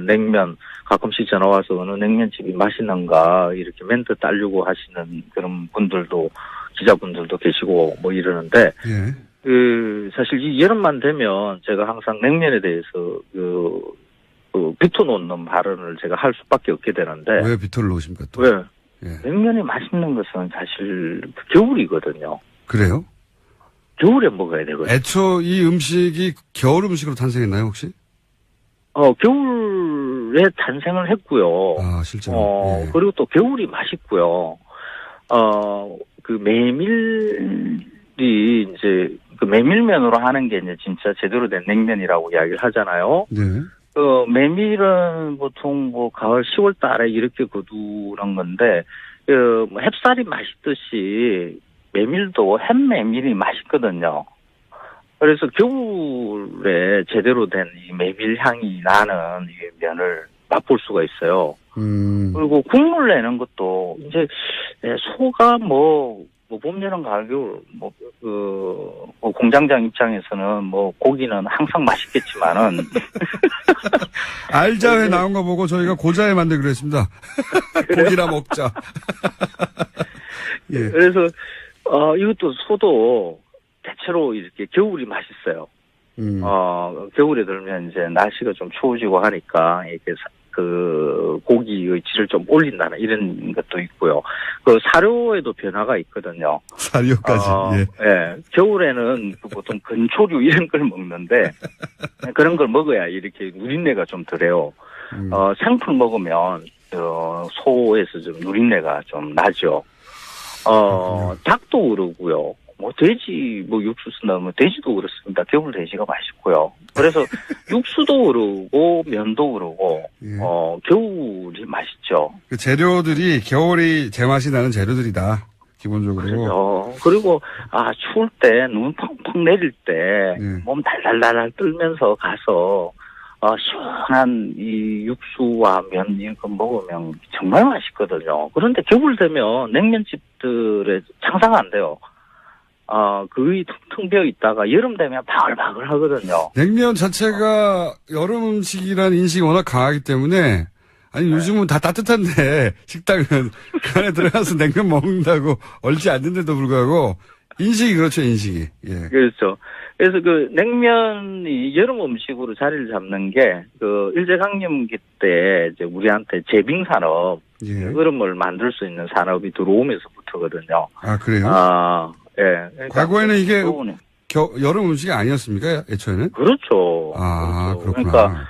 냉면 가끔씩 전화 와서 어느 냉면집이 맛있는가 이렇게 멘트 따려고 하시는 그런 분들도 기자분들도 계시고 뭐 이러는데 예. 사실 이 여름만 되면 제가 항상 냉면에 대해서 비토놓는 발언을 제가 할 수밖에 없게 되는데 왜 비토를 놓으십니까 또? 왜? 예. 냉면이 맛있는 것은 사실 겨울이거든요. 그래요? 겨울에 먹어야 되거든요. 애초 이 음식이 겨울 음식으로 탄생했나요 혹시? 겨울에 탄생을 했고요. 실제로. 예. 그리고 또 겨울이 맛있고요. 그 메밀이 이제 그 메밀면으로 하는 게 이제 진짜 제대로 된 냉면이라고 이야기를 하잖아요. 네. 그 메밀은 보통 뭐 가을 10월 달에 이렇게 거두는 건데 뭐 햅쌀이 맛있듯이 메밀도 햇메밀이 맛있거든요. 그래서 겨울에 제대로 된 이 메밀 향이 나는 이 면을 맛볼 수가 있어요. 그리고 국물 내는 것도 이제 소가 뭐 봄, 여름, 가을, 겨울 뭐 공장장 입장에서는 뭐 고기는 항상 맛있겠지만은 알자회 나온 거 보고 저희가 고자회 만들기로 했습니다. 고기나 먹자. 예. 그래서 이것도 소도 대체로 이렇게 겨울이 맛있어요. 겨울에 들면 이제 날씨가 좀 추워지고 하니까 이렇게 그 고기의 질을 좀 올린다는 이런 것도 있고요. 그 사료에도 변화가 있거든요. 사료까지. 예. 겨울에는 그 보통 건초류 이런 걸 먹는데 그런 걸 먹어야 이렇게 누린내가 좀 덜해요. 생풀 먹으면 소에서 좀 누린내가 좀 나죠. 닭도 그러고요. 뭐 돼지 뭐 육수 넣으면 돼지도 그렇습니다. 겨울 돼지가 맛있고요. 그래서 육수도 그러고 면도 그러고 예. 겨울이 맛있죠. 그 재료들이 겨울이 제맛이 나는 재료들이다. 기본적으로. 그렇죠. 그리고 추울 때 눈 펑펑 내릴 때 몸 달달달달 떨면서 가서 시원한 이 육수와 면 이거 먹으면 정말 맛있거든요. 그런데 겨울 되면 냉면집들의 장사가 안 돼요. 거의 텅텅 비어 있다가 여름 되면 바글바글 하거든요. 냉면 자체가 여름 음식이라는 인식이 워낙 강하기 때문에 요즘은 다 따뜻한데 식당은 그 안에 들어가서 냉면 먹는다고 얼지 않는데도 불구하고 인식이 그렇죠, 인식이. 예. 그렇죠. 그래서 그 냉면이 여름 음식으로 자리를 잡는 게 그 일제강점기 때 이제 우리한테 제빙 산업, 얼음을 만들 수 있는 산업이 들어오면서부터거든요. 아, 그래요? 예. 그러니까 과거에는 이게 여름 음식이 아니었습니까? 애초에는? 그렇죠. 아, 그렇죠. 그렇구나. 그러니까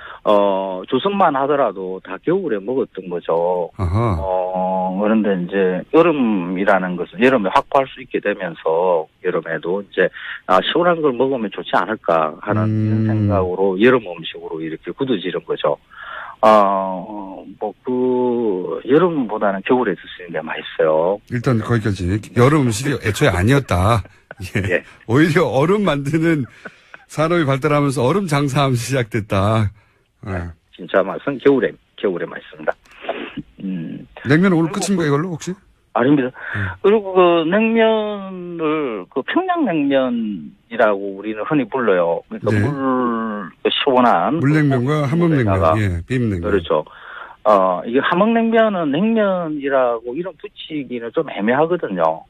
조선만 하더라도 다 겨울에 먹었던 거죠. 아하. 그런데 이제 여름이라는 것은 여름에 확보할 수 있게 되면서 여름에도 이제 시원한 걸 먹으면 좋지 않을까 하는 이런 생각으로 여름 음식으로 이렇게 굳어지는 거죠. 여름보다는 겨울에 드시는 게 맛있어요. 일단 거기까지. 여름 음식이 애초에 아니었다. 예. 예. 오히려 얼음 만드는 산업이 발달하면서 얼음 장사하면서 시작됐다. 예. 진짜 맛은 겨울에 맛있습니다. 냉면 오늘 끝인가 이걸로 혹시? 아닙니다. 그리고 그 냉면을 그 평양냉면이라고 우리는 흔히 불러요. 그러니까 그 시원한 물냉면과 함흥냉면, 비빔냉면. 그렇죠. 이게 함흥냉면은 냉면이라고 이름 붙이기는 좀 애매하거든요.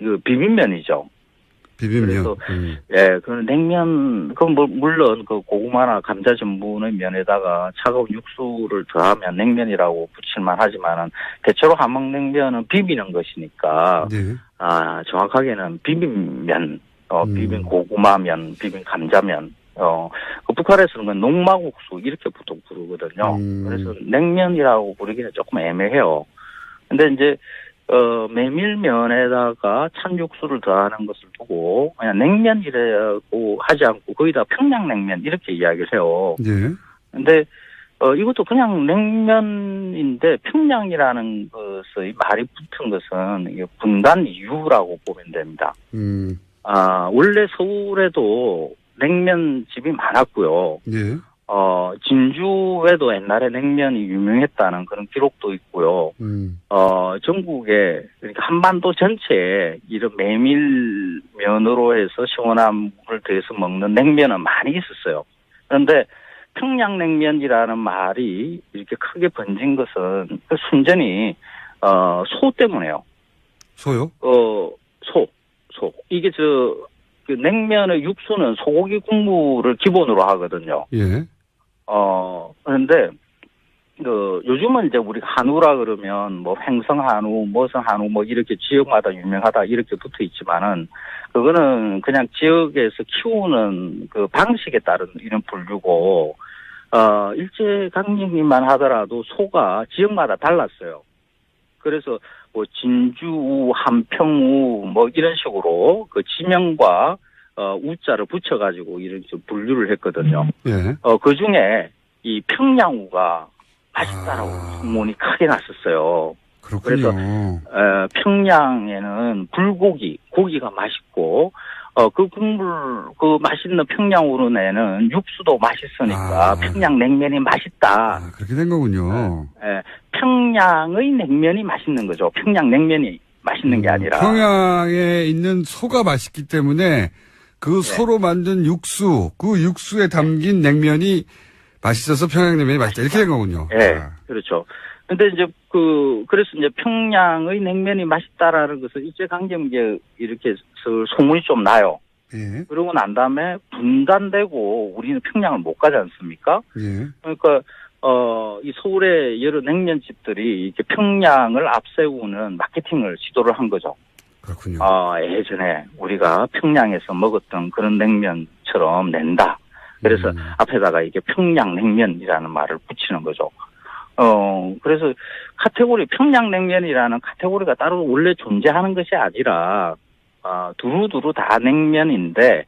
이거 비빔면이죠. 비빔면. 그래서 그 냉면 물론 그 고구마나 감자 전분의 면에다가 차가운 육수를 더하면 냉면이라고 붙일만 하지만은 대체로 함흥냉면은 비비는 것이니까 정확하게는 비빔면, 비빔 고구마면, 비빔 감자면. 그 북한에서는 그 농마국수 이렇게 보통 부르거든요. 그래서 냉면이라고 부르기는 조금 애매해요. 근데 이제 메밀면에다가 찬육수를 더하는 것을 보고 그냥 냉면이라고 하지 않고 거의 다 평양냉면 이렇게 이야기를 해요. 근데 이것도 그냥 냉면인데 평양이라는 것의 말이 붙은 것은 이게 분단 이유라고 보면 됩니다. 원래 서울에도 냉면집이 많았고요. 진주에도 옛날에 냉면이 유명했다는 그런 기록도 있고요. 전국에, 그러니까 한반도 전체에 이런 메밀면으로 해서 시원한 물을 더해서 먹는 냉면은 많이 있었어요. 그런데 평양냉면이라는 말이 이렇게 크게 번진 것은 그 순전히, 소 때문에요. 소요? 소. 이게 그 냉면의 육수는 소고기 국물을 기본으로 하거든요. 그런데, 요즘은 이제 우리가 한우라 그러면 뭐 횡성한우, 머성한우 뭐 이렇게 지역마다 유명하다 이렇게 붙어 있지만은 그거는 그냥 지역에서 키우는 그 방식에 따른 이런 분류고, 일제강점기만 하더라도 소가 지역마다 달랐어요. 그래서 뭐 진주, 함평우 뭐 이런 식으로 그 지명과 우자를 붙여가지고 이렇게 분류를 했거든요. 예. 그 중에 이 평양우가 맛있다라고 소문이 크게 났었어요. 그렇군요. 평양에는 불고기, 고기가 맛있고, 그 국물, 그 맛있는 평양우로 내는 육수도 맛있으니까 평양냉면이 맛있다. 그렇게 된 거군요. 평양의 냉면이 맛있는 거죠. 평양냉면이 맛있는 게 아니라. 평양에 있는 소가 맛있기 때문에 그 소로 만든 육수, 그 육수에 담긴 냉면이 맛있어서 평양냉면이 맛있다. 이렇게 된 거군요. 네, 그렇죠. 근데 이제 그래서 이제 평양의 냉면이 맛있다라는 것을 일제강점기에 이렇게 소문이 좀 나요. 예. 그러고 난 다음에 분단되고 우리는 평양을 못 가지 않습니까? 예. 그러니까, 이 서울의 여러 냉면집들이 이렇게 평양을 앞세우는 마케팅을 시도를 한 거죠. 그렇군요. 예전에 우리가 평양에서 먹었던 그런 냉면처럼 낸다. 그래서 앞에다가 이게 평양냉면이라는 말을 붙이는 거죠. 그래서 평양냉면이라는 카테고리가 따로 원래 존재하는 것이 아니라, 두루두루 다 냉면인데,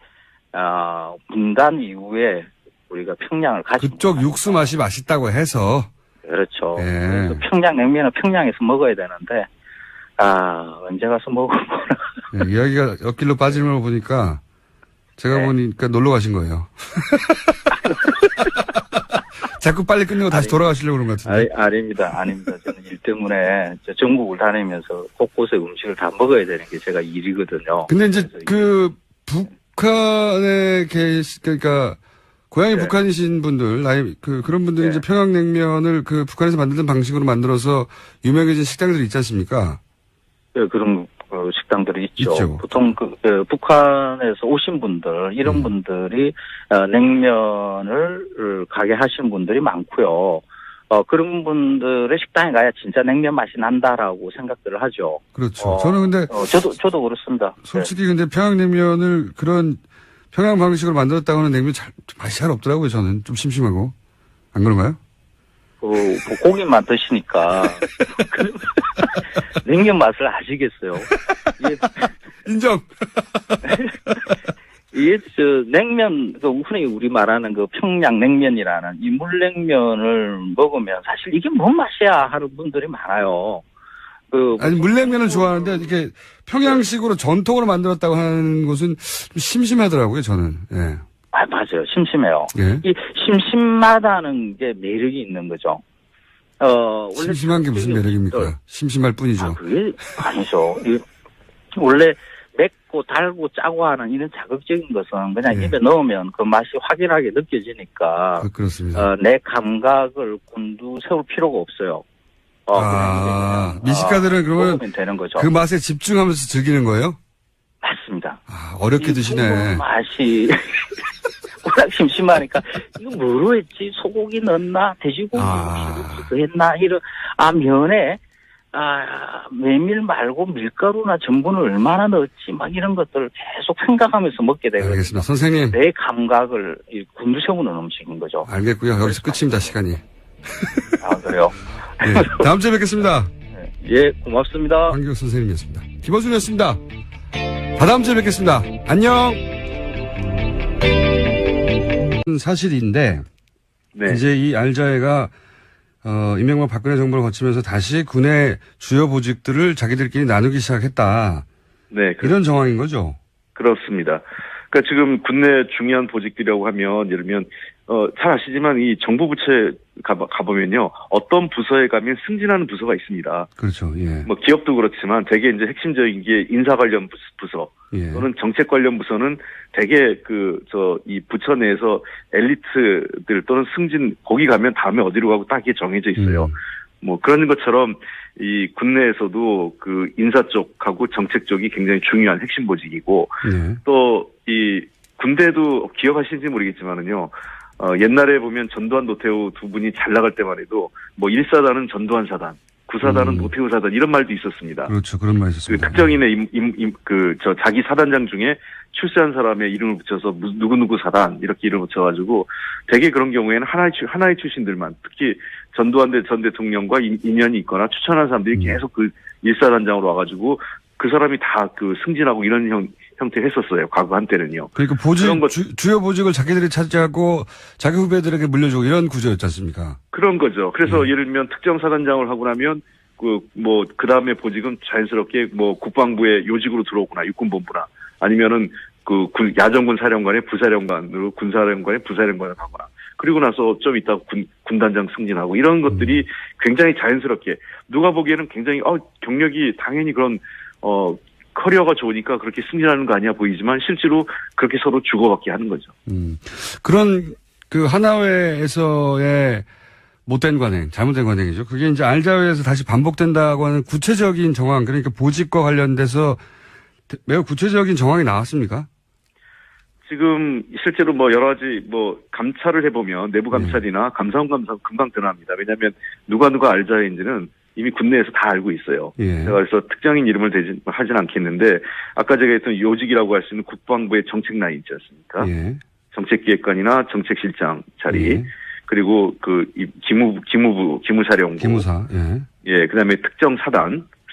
분단 이후에 우리가 평양을 가지고. 그쪽 육수 맛이 맛있다고 해서. 그렇죠. 예. 그래서 평양냉면은 평양에서 먹어야 되는데, 언제 가서 먹어보나. 예, 이야기가 옆길로 빠지는 걸 보니까 제가 보니까 놀러 가신 거예요. 자꾸 빨리 끝내고 다시 돌아가시려고 그런 것 같은데. 아닙니다. 저는 일 때문에 전국을 다니면서 곳곳에 음식을 다 먹어야 되는 게 제가 일이거든요. 근데 이제 그 북한에 그러니까 고향이 북한이신 분들, 그런 분들이 이제 평양냉면을 그 북한에서 만드는 방식으로 만들어서 유명해진 식당들이 있지 않습니까? 네, 그런 식당들이 있죠. 보통 북한에서 오신 분들, 이런 분들이 냉면을 가게 하시는 분들이 많고요. 그런 분들의 식당에 가야 진짜 냉면 맛이 난다라고 생각들을 하죠. 그렇죠. 저는 근데 저도 그렇습니다. 솔직히 근데 평양냉면을 그런 평양 방식으로 만들었다고 하는 냉면 맛이 잘 없더라고요. 저는 좀 심심하고. 안 그런가요? 고기만 드시니까 냉면 맛을 아시겠어요. 인정. 이게 냉면, 흔히 우리 말하는 그 평양냉면이라는 이 물냉면을 먹으면 사실 이게 뭔 맛이야 하는 분들이 많아요. 아니 물냉면을 좋아하는데 이게 평양식으로 전통으로 만들었다고 하는 것은 좀 심심하더라고요. 저는. 예. 맞아요. 심심해요. 예. 이 심심하다는 게 매력이 있는 거죠. 원래 심심한 게 무슨 매력입니까? 심심할 뿐이죠. 그게 아니죠. 원래 맵고 달고 짜고 하는 이런 자극적인 것은 그냥 입에 넣으면 그 맛이 확연하게 느껴지니까. 그렇습니다. 내 감각을 곤두세울 필요가 없어요. 미식가들은 그러면 되는 거죠. 그 맛에 집중하면서 즐기는 거예요? 맞습니다. 어렵게 드시네. 맛이 워낙 심심하니까 이거 뭐로 했지? 소고기 넣었나? 돼지고기 더 했나? 이런 면에 메밀 말고 밀가루나 전분을 얼마나 넣었지? 막 이런 것들을 계속 생각하면서 먹게 되거든요. 알겠습니다. 선생님. 내 감각을 곤두세우는 음식인 거죠. 알겠고요. 여기서 끝입니다. 시간이. 그래요? 네, 다음 주에 뵙겠습니다. 예, 고맙습니다. 황교익 선생님이었습니다. 김어준이었습니다. 다음 주에 뵙겠습니다. 안녕. 사실인데 이제 이 알자회가 이명박 박근혜 정부를 거치면서 다시 군의 주요 보직들을 자기들끼리 나누기 시작했다. 네, 이런 정황인 거죠. 그렇습니다. 그러니까 지금 군내 중요한 보직들이라고 하면 예를 들면 잘 아시지만 이 정부 부처에 가보면요 어떤 부서에 가면 승진하는 부서가 있습니다. 그렇죠. 예. 뭐 기업도 그렇지만 대개 이제 핵심적인 게 인사 관련 부서 또는 정책 관련 부서는 대개 이 부처 내에서 엘리트들 또는 승진 거기 가면 다음에 어디로 가고 딱 이게 정해져 있어요. 뭐 그런 것처럼 이 군내에서도 그 인사 쪽하고 정책 쪽이 굉장히 중요한 핵심 보직이고 또 이 군대도 기억하시는지 모르겠지만은요. 옛날에 보면 전두환 노태우 두 분이 잘 나갈 때만 해도 뭐 1사단은 전두환 사단, 9사단은 노태우 사단 이런 말도 있었습니다. 그렇죠. 그런 말이 있었습니다. 그 특정인의 자기 사단장 중에 출세한 사람의 이름을 붙여서 누구누구 사단 이렇게 이름을 붙여가지고 되게 그런 경우에는 하나의 출신들만 특히 전두환 전 대통령과 인연이 있거나 추천한 사람들이 계속 그 1사단장으로 와가지고 그 사람이 다 그 승진하고 이런 형태 했었어요. 과거 한때는요. 그러니까 그런 것- 주요 보직을 자기들이 차지하고 자기 후배들에게 물려주고 이런 구조였지 않습니까? 그런 거죠. 그래서 예를 들면 특정사단장을 하고 나면 그 다음에 보직은 자연스럽게 뭐 국방부의 요직으로 들어오거나 육군본부나 아니면은 야전군 사령관의 부사령관으로 군사령관의 부사령관을 하거나 그리고 나서 좀 이따 군단장 승진하고 이런 것들이 굉장히 자연스럽게 누가 보기에는 굉장히 경력이 당연히 그런 커리어가 좋으니까 그렇게 승진하는 거 아니야 보이지만 실제로 그렇게 서로 주고받게 하는 거죠. 그런 그 하나회에서의 못된 관행, 잘못된 관행이죠. 그게 이제 알자회에서 다시 반복된다고 하는 구체적인 정황, 그러니까 보직과 관련돼서 매우 구체적인 정황이 나왔습니까? 지금 실제로 뭐 여러 가지 뭐 감찰을 해보면 내부 감찰이나 감사원 감사는 금방 드러납니다. 왜냐하면 누가 알자회인지는 이미 군내에서 다 알고 있어요. 예. 제가 그래서 특정인 이름을 하진 않겠는데 아까 제가 했던 요직이라고 할 수 있는 국방부의 정책 라인 있지 않습니까? 예. 정책기획관이나 정책실장 자리 예. 그리고 기무사령부 기무사. 예. 예, 그다음에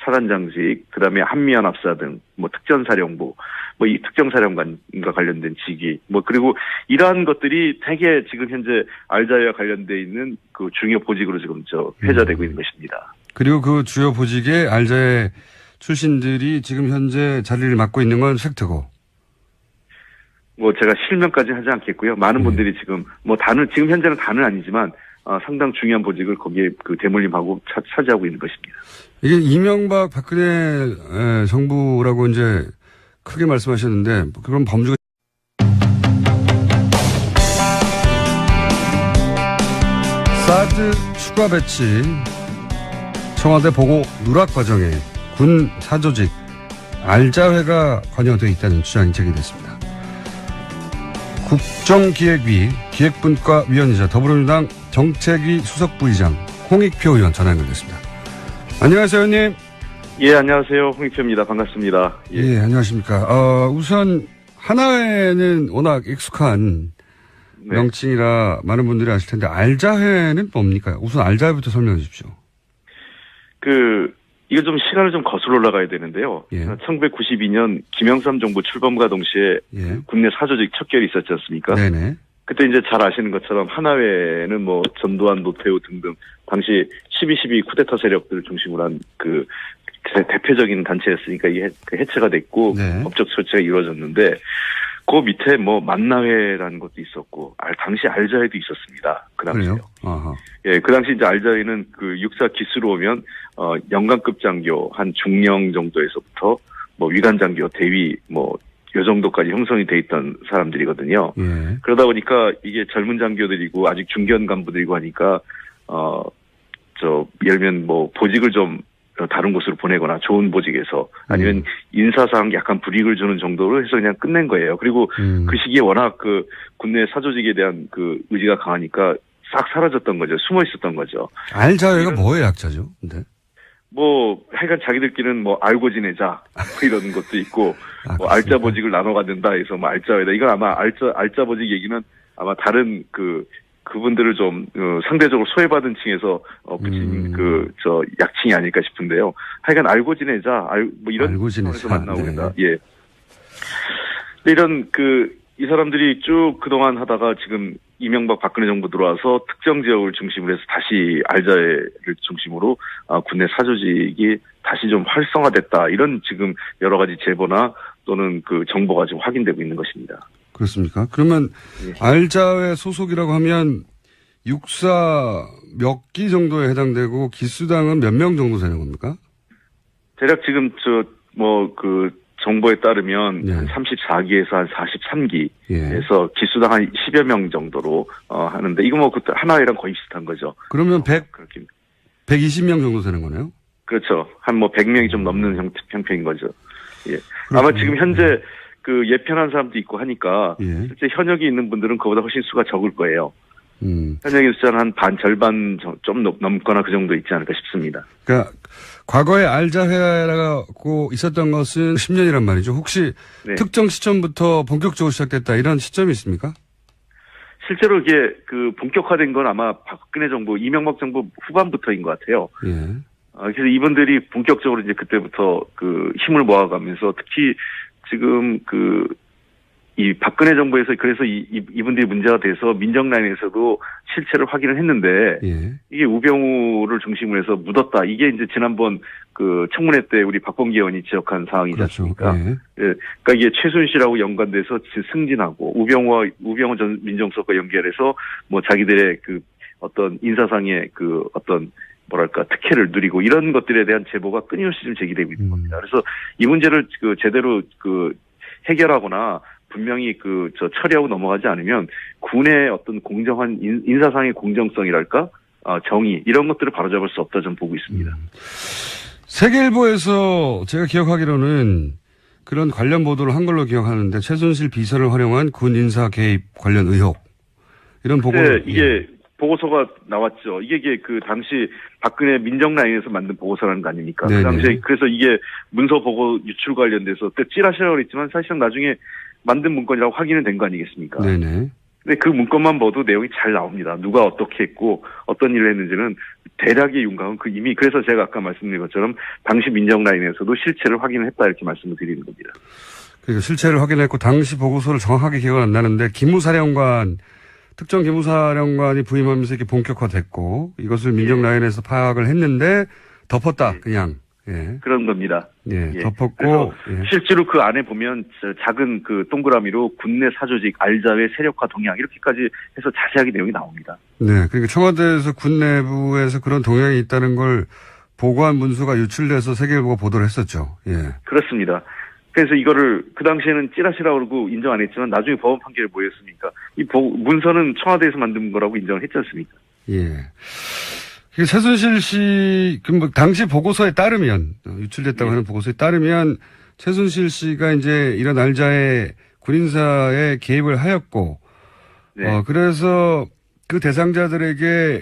사단장직, 그다음에 한미연합사 등, 뭐 특전사령부, 뭐 이 특정사령관과 관련된 직위, 뭐 그리고 이러한 것들이 되게 지금 현재 알자회와 관련돼 있는 그 중요 보직으로 지금 회자되고 있는 것입니다. 그리고 그 주요 보직의 알자회 출신들이 지금 현재 자리를 맡고 있는 건 팩트고. 뭐 제가 실명까지 하지 않겠고요. 많은 분들이 지금 지금 현재는 다는 아니지만 상당 중요한 보직을 거기에 그 대물림하고 차지하고 있는 것입니다. 이게 이명박 박근혜 정부라고 이제 크게 말씀하셨는데 그런 범주가 사드 추가 배치 청와대 보고 누락 과정에 군 사조직 알자회가 관여되어 있다는 주장이 제기됐습니다. 국정기획위 기획분과위원이자 더불어민주당 정책위 수석부의장 홍익표 의원 전화 연결됐습니다. 안녕하세요, 의원님. 예, 안녕하세요. 홍익표입니다. 반갑습니다. 예, 안녕하십니까. 우선 하나회는 워낙 익숙한 네. 명칭이라 많은 분들이 아실 텐데 알자회는 뭡니까? 우선 알자회부터 설명해 주십시오. 이거 좀 시간을 좀 거슬러 올라가야 되는데요. 예. 1992년 김영삼 정부 출범과 동시에 예. 국내 사조직 척결이 있었지 않습니까? 네네. 그때 이제 잘 아시는 것처럼 하나회는 뭐 전두환, 노태우 등등 당시 12.12 쿠데타 세력들을 중심으로 한 그 대표적인 단체였으니까 이게 해체가 됐고 네. 법적 조치가 이루어졌는데 그 밑에 뭐 만나회라는 것도 있었고 당시 알자회도 있었습니다. 그 당시요. 그래요? 아하. 예, 그 당시 이제 알자회는 그 육사 기수로 오면 영관급 장교 한 중령 정도에서부터 뭐 위관 장교, 대위 뭐 요 정도까지 형성이 돼 있던 사람들이거든요. 예. 그러다 보니까 이게 젊은 장교들이고 아직 중견 간부들이고 하니까 예를 들면 뭐 보직을 좀 다른 곳으로 보내거나 좋은 보직에서 아니면 인사상 약간 불이익을 주는 정도로 해서 그냥 끝낸 거예요. 그리고 그 시기에 워낙 그 국내 사조직에 대한 그 의지가 강하니까 싹 사라졌던 거죠. 숨어 있었던 거죠. 알자회가 뭐의 약자죠? 근데 뭐 하여간 자기들끼리는 뭐 알고 지내자 뭐 이런 것도 있고 뭐 알짜 보직을 나눠 갖는다 해서 뭐 알자회다. 이건 아마 알짜 보직 얘기는 아마 다른 그분들을 좀 상대적으로 소외받은 층에서 붙인 약칭이 아닐까 싶은데요. 하여간 알고 지내자, 뭐 이런 알고 지내자. 상황에서 만나고 네. 있다. 예. 근데 이런 이 사람들이 쭉 그동안 하다가 지금 이명박 박근혜 정부 들어와서 특정 지역을 중심으로 해서 다시 알자회를 중심으로 국내 사조직이 다시 좀 활성화됐다. 이런 지금 여러 가지 제보나 또는 그 정보가 지금 확인되고 있는 것입니다. 그렇습니까? 그러면 예. 알자회 소속이라고 하면 육사 몇 기 정도에 해당되고 기수당은 몇 명 정도 되는 겁니까? 대략 지금 정보에 따르면 네. 한 34기에서 한 43기에서 예. 기수당 한 10여 명 정도로 하는데 이거 뭐 그때 하나회랑 거의 비슷한 거죠. 그러면 그렇게 120명 정도 되는 거네요? 그렇죠. 한 100명이 좀 넘는 형편인 거죠. 예. 그렇군요. 아마 지금 현재 예편한 사람도 있고 하니까 예. 실제 현역이 있는 분들은 그보다 훨씬 수가 적을 거예요. 음. 현역인 숫자는 한 절반 좀 넘거나 그 정도 있지 않을까 싶습니다. 그러니까 과거에 알자회라고 있었던 것은 10년이란 말이죠. 혹시 네. 특정 시점부터 본격적으로 시작됐다 이런 시점이 있습니까? 실제로 이게 본격화된 건 아마 박근혜 정부, 이명박 정부 후반부터인 것 같아요. 예. 그래서 이분들이 본격적으로 이제 그때부터 힘을 모아가면서 특히 지금 이 박근혜 정부에서 그래서 이분들이 문제가 돼서 민정 라인에서도 실체를 확인을 했는데 예. 이게 우병우를 중심으로 해서 묻었다. 이게 이제 지난번 청문회 때 우리 박범계 의원이 지적한 사항이지 그렇죠. 않습니까? 예. 예. 그러니까 이게 최순실하고 연관돼서 승진하고 우병우 전 민정수석과 연결해서 뭐 자기들의 어떤 인사상의 어떤 뭐랄까 특혜를 누리고 이런 것들에 대한 제보가 끊임없이 좀 제기되고 있는 겁니다. 그래서 이 문제를 제대로 해결하거나 분명히 처리하고 넘어가지 않으면 군의 어떤 공정한 인사상의 공정성이랄까 정의 이런 것들을 바로잡을 수 없다 저는 보고 있습니다. 세계일보에서 제가 기억하기로는 그런 관련 보도를 한 걸로 기억하는데 최순실 비서를 활용한 군 인사 개입 관련 의혹 이런 보고를 이게 보고서가 나왔죠. 이게 당시 박근혜 민정 라인에서 만든 보고서라는 거 아닙니까? 네네. 그 당시에 그래서 이게 문서 보고 유출 관련돼서 또 찌라시라고 했지만 사실상 나중에 만든 문건이라고 확인은 된 거 아니겠습니까? 네네. 근데 그 문건만 봐도 내용이 잘 나옵니다. 누가 어떻게 했고 어떤 일을 했는지는 대략의 윤곽은 이미 그래서 제가 아까 말씀드린 것처럼 당시 민정 라인에서도 실체를 확인을 했다 이렇게 말씀을 드리는 겁니다. 그러니까 실체를 확인했고 당시 보고서를 정확하게 기억은 안 나는데 특정 기무사령관이 부임하면서 이렇게 본격화됐고 이것을 민정 라인에서 파악을 했는데 덮었다 그냥. 예. 그런 겁니다. 예, 예. 덮었고. 예. 실제로 그 안에 보면 작은 동그라미로 군내 사조직, 알자회, 세력화 동향 이렇게까지 해서 자세하게 내용이 나옵니다. 네, 그러니까 청와대에서 군 내부에서 그런 동향이 있다는 걸 보고한 문서가 유출돼서 세계일보가 보도를 했었죠. 예. 그렇습니다. 그래서 이거를 그 당시에는 찌라시라고 그러고 인정 안 했지만 나중에 법원 판결이 뭐였습니까? 문서는 청와대에서 만든 거라고 인정을 했지 않습니까? 예. 최순실 씨, 당시 보고서에 따르면, 유출됐다고 하는 보고서에 따르면, 최순실 씨가 이제 이런 알자의 군인사에 개입을 하였고, 네. 그래서 그 대상자들에게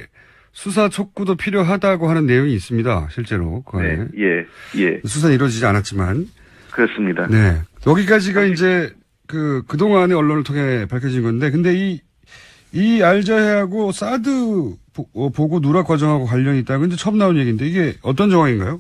수사 촉구도 필요하다고 하는 내용이 있습니다. 실제로. 그 안에. 네. 예. 수사는 이루어지지 않았지만. 그렇습니다. 네. 여기까지가 이제 그동안의 언론을 통해 밝혀진 건데, 근데 이 알자회하고 사드 보고 누락 과정하고 관련이 있다고 이제 처음 나온 얘기인데 이게 어떤 정황인가요?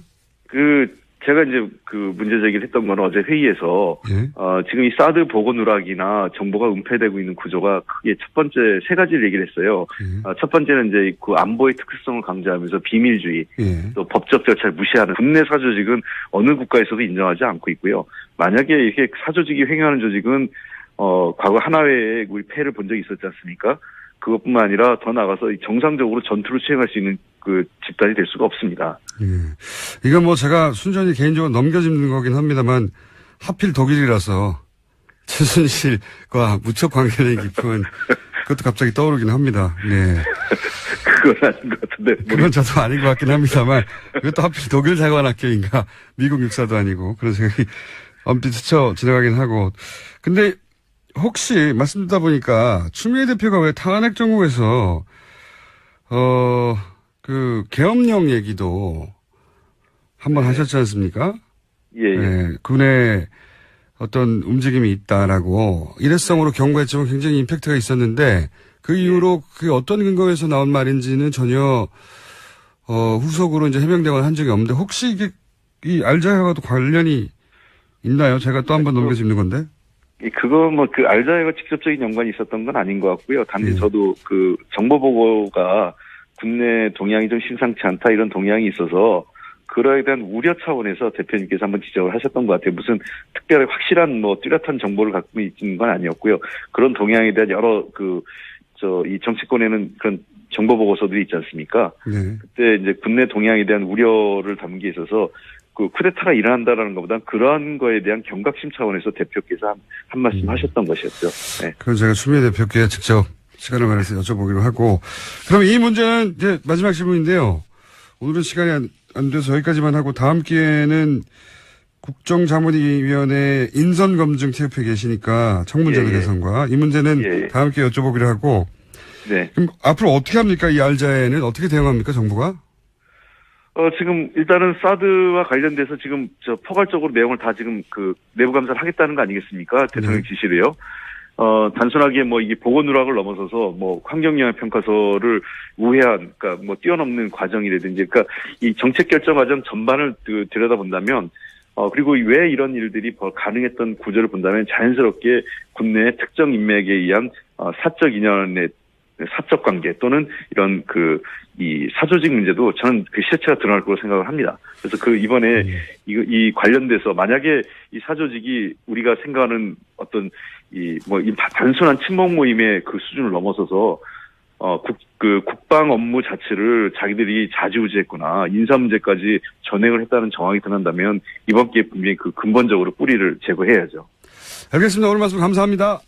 제가 이제 문제 제기를 했던 건 어제 회의에서, 예. 지금 이 사드 보고 누락이나 정보가 은폐되고 있는 구조가 크게 첫 번째 세 가지를 얘기를 했어요. 예. 첫 번째는 이제 안보의 특수성을 강조하면서 비밀주의, 예. 또 법적 절차를 무시하는 군내 사조직은 어느 국가에서도 인정하지 않고 있고요. 만약에 이렇게 사조직이 횡행하는 조직은, 과거 하나회에 우리 폐해를 본 적이 있었지 않습니까? 그것뿐만 아니라 더 나아가서 정상적으로 전투를 수행할 수 있는 집단이 될 수가 없습니다. 예. 이건 제가 순전히 개인적으로 넘겨짚는 거긴 합니다만 하필 독일이라서 최순실과 무척 관계는 깊은 그것도 갑자기 떠오르긴 합니다. 네. 그건 아닌 것 같은데. 그건 저도 아닌 것 같긴 합니다만 이것도 하필 독일 사관학교인가 미국 육사도 아니고 그런 생각이 엄빛 스쳐 지나가긴 하고. 근데 혹시 말씀 듣다 보니까 추미애 대표가 왜 탄핵 정국에서 계엄령 얘기도 한번 하셨지 않습니까? 예. 네, 군의 어떤 움직임이 있다라고 일회성으로 경고했지만 굉장히 임팩트가 있었는데 그 이후로 그게 어떤 근거에서 나온 말인지는 전혀 후속으로 이제 해명대화를 한 적이 없는데 혹시 이게 이 알자회와도 관련이 있나요? 제가 또 한 번 넘겨짚는 건데. 그거 알자회가 직접적인 연관이 있었던 건 아닌 것 같고요. 단지 저도 정보 보고가 국내 동향이 좀 심상치 않다 이런 동향이 있어서 그거에 대한 우려 차원에서 대표님께서 한번 지적을 하셨던 것 같아요. 무슨 특별히 확실한 뚜렷한 정보를 갖고 있는 건 아니었고요. 그런 동향에 대한 여러 이 정치권에는 그런 정보 보고서들이 있지 않습니까? 네. 그때 이제 국내 동향에 대한 우려를 담은 게 있어서 쿠데타가 일어난다라는 것보다 그런 거에 대한 경각심 차원에서 대표께서 한 말씀 하셨던 것이었죠. 네. 그건 제가 추미애 대표께 직접 시간을 마련해서 여쭤보기로 하고. 그럼 이 문제는 이제 마지막 질문인데요. 오늘은 시간이 안 돼서 여기까지만 하고 다음 기회에는 국정자문위원회 인선검증 TF에 계시니까 청문제도 개선과 이 문제는 다음 기회에 여쭤보기로 하고. 네. 그럼 앞으로 어떻게 합니까? 이 알자회는 어떻게 대응합니까? 정부가? 지금 일단은 사드와 관련돼서 지금 포괄적으로 내용을 다 지금 내부 감사를 하겠다는 거 아니겠습니까? 대통령 지시로요. 단순하게 이게 보고 누락을 넘어서서 환경영향 평가서를 우회한, 그러니까 뛰어넘는 과정이라든지, 그러니까 이 정책 결정 과정 전반을 들여다본다면, 그리고 왜 이런 일들이 가능했던 구조를 본다면 자연스럽게 군내의 특정 인맥에 의한 사적 인연의 사적 관계 또는 이런 이 사조직 문제도 저는 그 실체가 드러날 거라고 생각을 합니다. 그래서 이번에 이 관련돼서 만약에 이 사조직이 우리가 생각하는 어떤 이 단순한 친목 모임의 그 수준을 넘어서서 국방 업무 자체를 자기들이 좌지우지했거나 인사 문제까지 전행을 했다는 정황이 드러난다면 이번 기회에 분명히 근본적으로 뿌리를 제거해야죠. 알겠습니다. 오늘 말씀 감사합니다.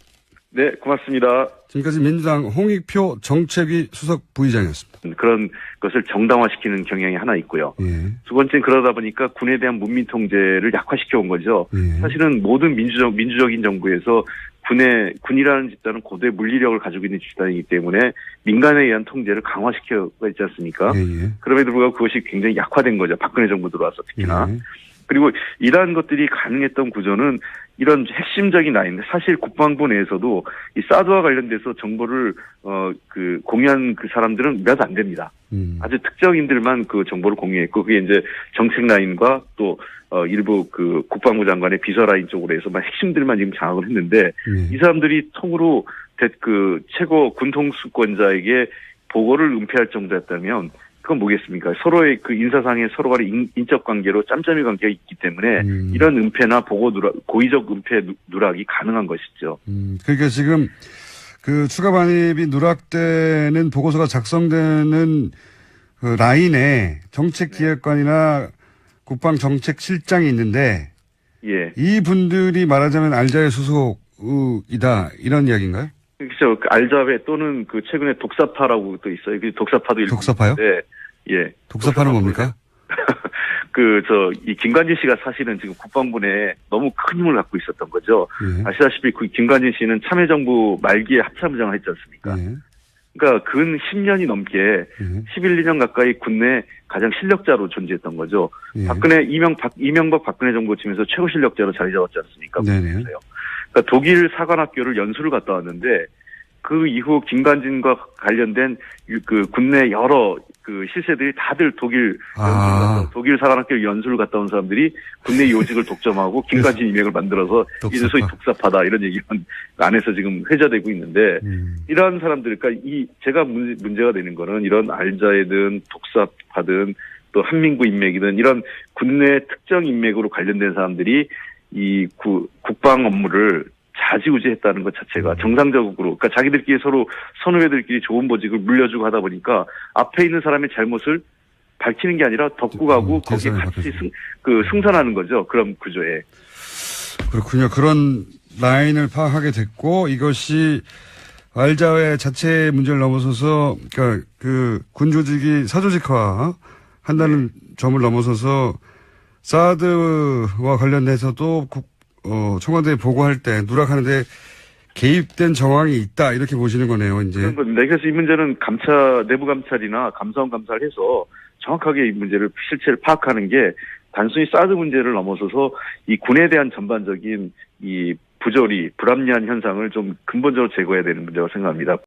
네, 고맙습니다. 지금까지 민주당 홍익표 정책위 수석 부의장이었습니다. 그런 것을 정당화시키는 경향이 하나 있고요. 예. 두 번째는 그러다 보니까 군에 대한 문민 통제를 약화시켜 온 거죠. 예. 사실은 모든 민주적인 정부에서 군이라는 집단은 고도의 물리력을 가지고 있는 집단이기 때문에 민간에 의한 통제를 강화시켜가 있지 않습니까? 예. 그럼에도 불구하고 그것이 굉장히 약화된 거죠. 박근혜 정부 들어와서 특히나. 예. 그리고 이러한 것들이 가능했던 구조는 이런 핵심적인 라인, 사실 국방부 내에서도 이 사드와 관련돼서 정보를 공유한 그 사람들은 몇 안 됩니다. 아주 특정인들만 그 정보를 공유했고 그게 이제 정책 라인과 또 일부 그 국방부 장관의 비서 라인 쪽으로 해서만 핵심들만 지금 장악을 했는데 이 사람들이 통으로 최고 군통수권자에게 보고를 은폐할 정도였다면 그건 뭐겠습니까? 서로의 그 인사상의 서로 간의 인적 관계로 짬짬이 관계가 있기 때문에 이런 은폐나 보고 고의적 은폐 누락이 가능한 것이죠. 그러니까 지금 그 추가 반입이 누락되는 보고서가 작성되는 그 라인에 정책기획관이나 국방정책실장이 있는데 예. 이 분들이 말하자면 알자의 소속이다 이런 이야기인가요? 그렇죠. 알자베 또는 최근에 독사파라고 또 있어요. 그 독사파도 독사파요? 네. 예. 독사파는 뭡니까? 이 김관진 씨가 사실은 지금 국방부 내에 너무 큰 힘을 갖고 있었던 거죠. 예. 아시다시피 김관진 씨는 참여정부 말기에 합참의장을 했지 않습니까? 예. 그러니까 근 10년이 넘게 11, 2년 가까이 군내 가장 실력자로 존재했던 거죠. 예. 이명박 박근혜 정부 치면서 최고 실력자로 자리 잡았지 않습니까? 네네. 그러니까 독일 사관학교를 연수를 갔다 왔는데 그 이후 김관진과 관련된 군내 여러 실세들이 다들 독일 사관학교 연수를 갔다 온 사람들이 군내 요직을 독점하고 김관진 이맥을 만들어서 이제 소위 독사파다 이런 얘기가 안에서 지금 회자되고 있는데 이러한 사람들 그러니까 제가 문제가 되는 거는 이런 알자이든 독사파든 또 한민구 인맥이든 이런 군내 특정 인맥으로 관련된 사람들이 이 국방 업무를 좌지우지했다는 것 자체가 정상적으로 그러니까 자기들끼리 서로 선후배들끼리 좋은 보직을 물려주고 하다 보니까 앞에 있는 사람의 잘못을 밝히는 게 아니라 덮고 가고 거기에 같이 승선하는 거죠. 그런 구조에. 그렇군요. 그런 라인을 파악하게 됐고 이것이 알자회 자체의 문제를 넘어서서 그러니까 군 조직이 사조직화 한다는 점을 넘어서서 사드와 관련해서도 청와대에 보고할 때 누락하는데 개입된 정황이 있다 이렇게 보시는 거네요. 이제. 그런 겁니다. 그래서 이 문제는 내부 감찰이나 감사원 감사를 해서 정확하게 이 문제를 실체를 파악하는 게 단순히 사드 문제를 넘어서서 이 군에 대한 전반적인 이 부조리, 불합리한 현상을 좀 근본적으로 제거해야 되는 문제라고 생각합니다.